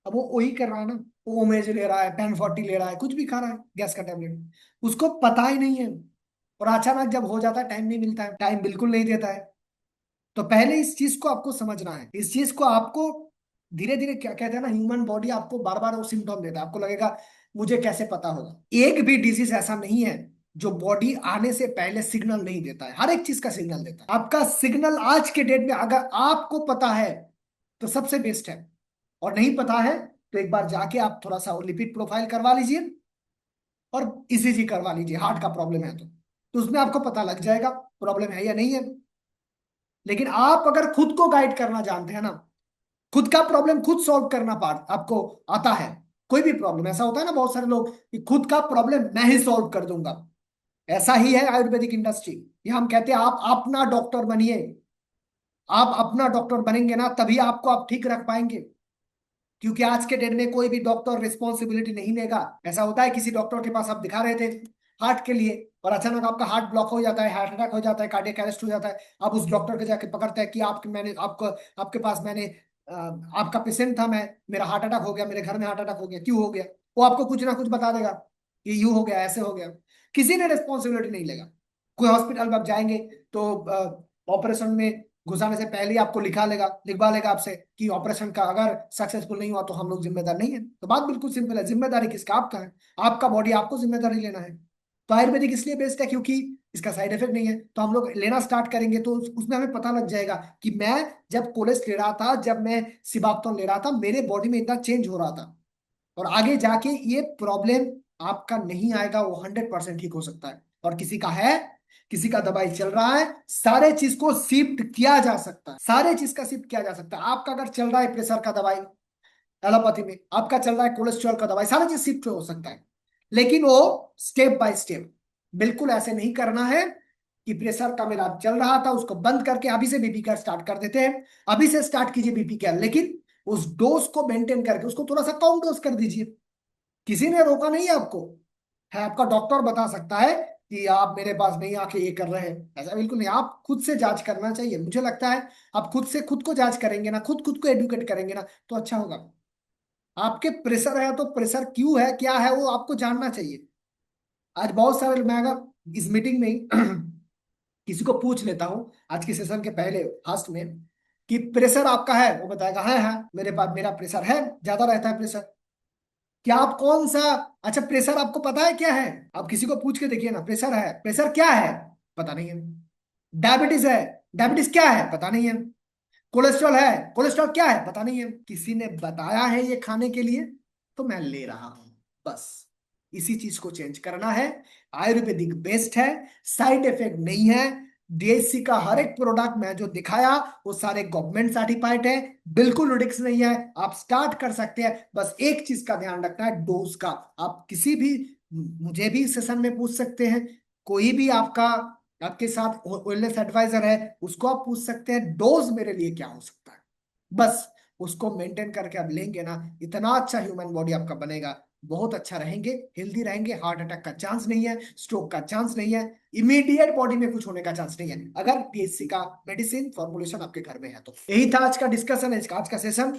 अब वो वही कर रहा है ना, वो ओमेज ले रहा है, 1040 ले रहा है, कुछ भी खा रहा है गैस का टेबलेट, उसको पता ही नहीं है। और अचानक जब हो जाता है टाइम नहीं मिलता है, टाइम बिल्कुल नहीं देता है। तो पहले इस चीज को आपको समझना है, इस चीज को आपको धीरे धीरे, क्या कहते हैं ना, ह्यूमन बॉडी आपको बार बार वो सिम्टम देता है, आपको लगेगा मुझे कैसे पता होगा। एक भी डिजीज ऐसा नहीं है जो बॉडी आने से पहले सिग्नल नहीं देता है, हर एक चीज का सिग्नल देता है। आपका सिग्नल आज के डेट में अगर आपको पता है तो सबसे बेस्ट है, और नहीं पता है तो एक बार जाके आप थोड़ा सा लिपिड प्रोफाइल करवा लीजिए और ईसीजी करवा लीजिए, हार्ट का प्रॉब्लम है तो उसमें आपको पता लग जाएगा प्रॉब्लम है या नहीं है। लेकिन आप अगर खुद को गाइड करना जानते हैं ना, खुद का प्रॉब्लम खुद सॉल्व करना पार आपको आता है, कोई भी प्रॉब्लम, ऐसा होता है ना बहुत सारे लोग कि खुद का प्रॉब्लम मैं ही सॉल्व कर दूंगा, ऐसा ही है आयुर्वेदिक इंडस्ट्री। ये हम कहते हैं आप अपना डॉक्टर बनिए, आप अपना डॉक्टर बनेंगे ना तभी आपको आप ठीक रख पाएंगे। क्योंकि आज के डेट में कोई भी डॉक्टर रिस्पॉन्सिबिलिटी नहीं लेगा। ऐसा होता है किसी डॉक्टर के पास आप दिखा रहे थे हार्ट के लिए और अचानक आपका हार्ट ब्लॉक हो जाता है, हार्ट अटैक हो जाता है, कार्डियक अरेस्ट हो जाता है, आप उस डॉक्टर के जाके पकड़ते हैं कि आपके मैंने आपको आपके पास मैंने आपका पेशेंट था, मैं मेरा हार्ट अटैक हो गया, मेरे घर में हार्ट अटैक हो गया, क्यों हो गया, वो आपको कुछ ना कुछ बता देगा कि यूं हो गया, ऐसे हो गया, किसी ने रिस्पॉन्सिबिलिटी नहीं लेगा। कोई हॉस्पिटल में आप जाएंगे तो ऑपरेशन में घुसाने से पहले ही आपको लिखवा लेगा आपसे कि ऑपरेशन का अगर सक्सेसफुल नहीं हुआ तो हम लोग जिम्मेदार नहीं है। तो बात बिल्कुल सिंपल है, जिम्मेदारी किसका? आपका है। आपका बॉडी, आपको जिम्मेदारी लेना है। तो आयुर्वेदिक इसलिए बेस्ट है क्योंकि इसका साइड इफेक्ट नहीं है। तो हम लोग लेना स्टार्ट करेंगे तो उसमें हमें पता लग जाएगा कि मैं जब कोलेस ले रहा था, जब मैं सिबाक्टोन ले रहा था, मेरे बॉडी में इतना चेंज हो रहा था। और आगे जाके ये प्रॉब्लम आपका नहीं आएगा, वो 100% ठीक हो सकता है। और किसी का है, किसी का दवाई चल रहा है, सारे चीज को शिफ्ट किया जा सकता है, सारे चीज का शिफ्ट किया जा सकता है। आपका अगर चल रहा है प्रेशर का दवाई एलोपैथी में, आपका चल रहा है कोलेस्ट्रॉल का दवाई, सारा चीज शिफ्ट हो सकता है। लेकिन वो स्टेप बाय स्टेप, बिल्कुल ऐसे नहीं करना है कि प्रेशर का मेरा चल रहा था उसको बंद करके अभी से बीपी का स्टार्ट कर देते हैं। अभी से स्टार्ट कीजिए बीपी का, लेकिन उस डोज को मेंटेन करके उसको थोड़ा सा कम डोज कर दीजिए। किसी ने रोका नहीं है आपको। है आपका डॉक्टर बता सकता है कि आप मेरे पास नहीं आके ये कर रहे हैं, ऐसा बिल्कुल नहीं। आप खुद से जांच करना चाहिए, मुझे लगता है आप खुद से खुद को जांच करेंगे ना, खुद खुद को एडुकेट करेंगे ना, तो अच्छा होगा। आपके प्रेशर है तो प्रेशर क्यों है, क्या है, वो आपको जानना चाहिए। आज बहुत सारे, मैं अगर इस मीटिंग में ही किसी को पूछ लेता हूँ आज के सेशन के पहले फास्ट में कि प्रेशर आपका है, वो बताएगा है मेरे पास, मेरा प्रेशर है, ज्यादा रहता है प्रेशर। क्या आप कौन सा, अच्छा प्रेशर आपको पता है क्या है? आप किसी को पूछ के देखिए ना, प्रेशर है, प्रेशर क्या है, पता नहीं है। डायबिटीज है, डायबिटीज क्या है, पता नहीं है। कोलेस्ट्रॉल है, कोलेस्ट्रॉल क्या है, पता नहीं है। किसी ने बताया है ये खाने के लिए, तो मैं ले रहा हूं, बस। इसी चीज को चेंज करना है। आयुर्वेदिक बेस्ट है, साइड इफेक्ट नहीं है। डीएससी का हर एक प्रोडक्ट मैं जो दिखाया वो सारे गवर्नमेंट सर्टिफाइड है, बिल्कुल रिस्क नहीं है। आप स्टार्ट कर सकते हैं, बस एक चीज का ध्यान रखना है, डोज का। आप किसी भी, मुझे भी सेशन में पूछ सकते हैं, कोई भी आपका आपके साथ वेलनेस एडवाइजर है उसको आप पूछ सकते हैं डोज मेरे लिए क्या हो सकता है। बस उसको मेंटेन करके आप लेंगे ना, इतना अच्छा ह्यूमन बॉडी आपका बनेगा। बहुत अच्छा रहेंगे, हेल्दी रहेंगे, हार्ट अटैक का चांस नहीं है, स्ट्रोक का चांस नहीं है, इमीडिएट बॉडी में कुछ होने का चांस नहीं है, अगर पीएचसी का मेडिसिन फॉर्मुलेशन आपके घर में है तो। यही था आज का डिस्कशन, आज का सेशन।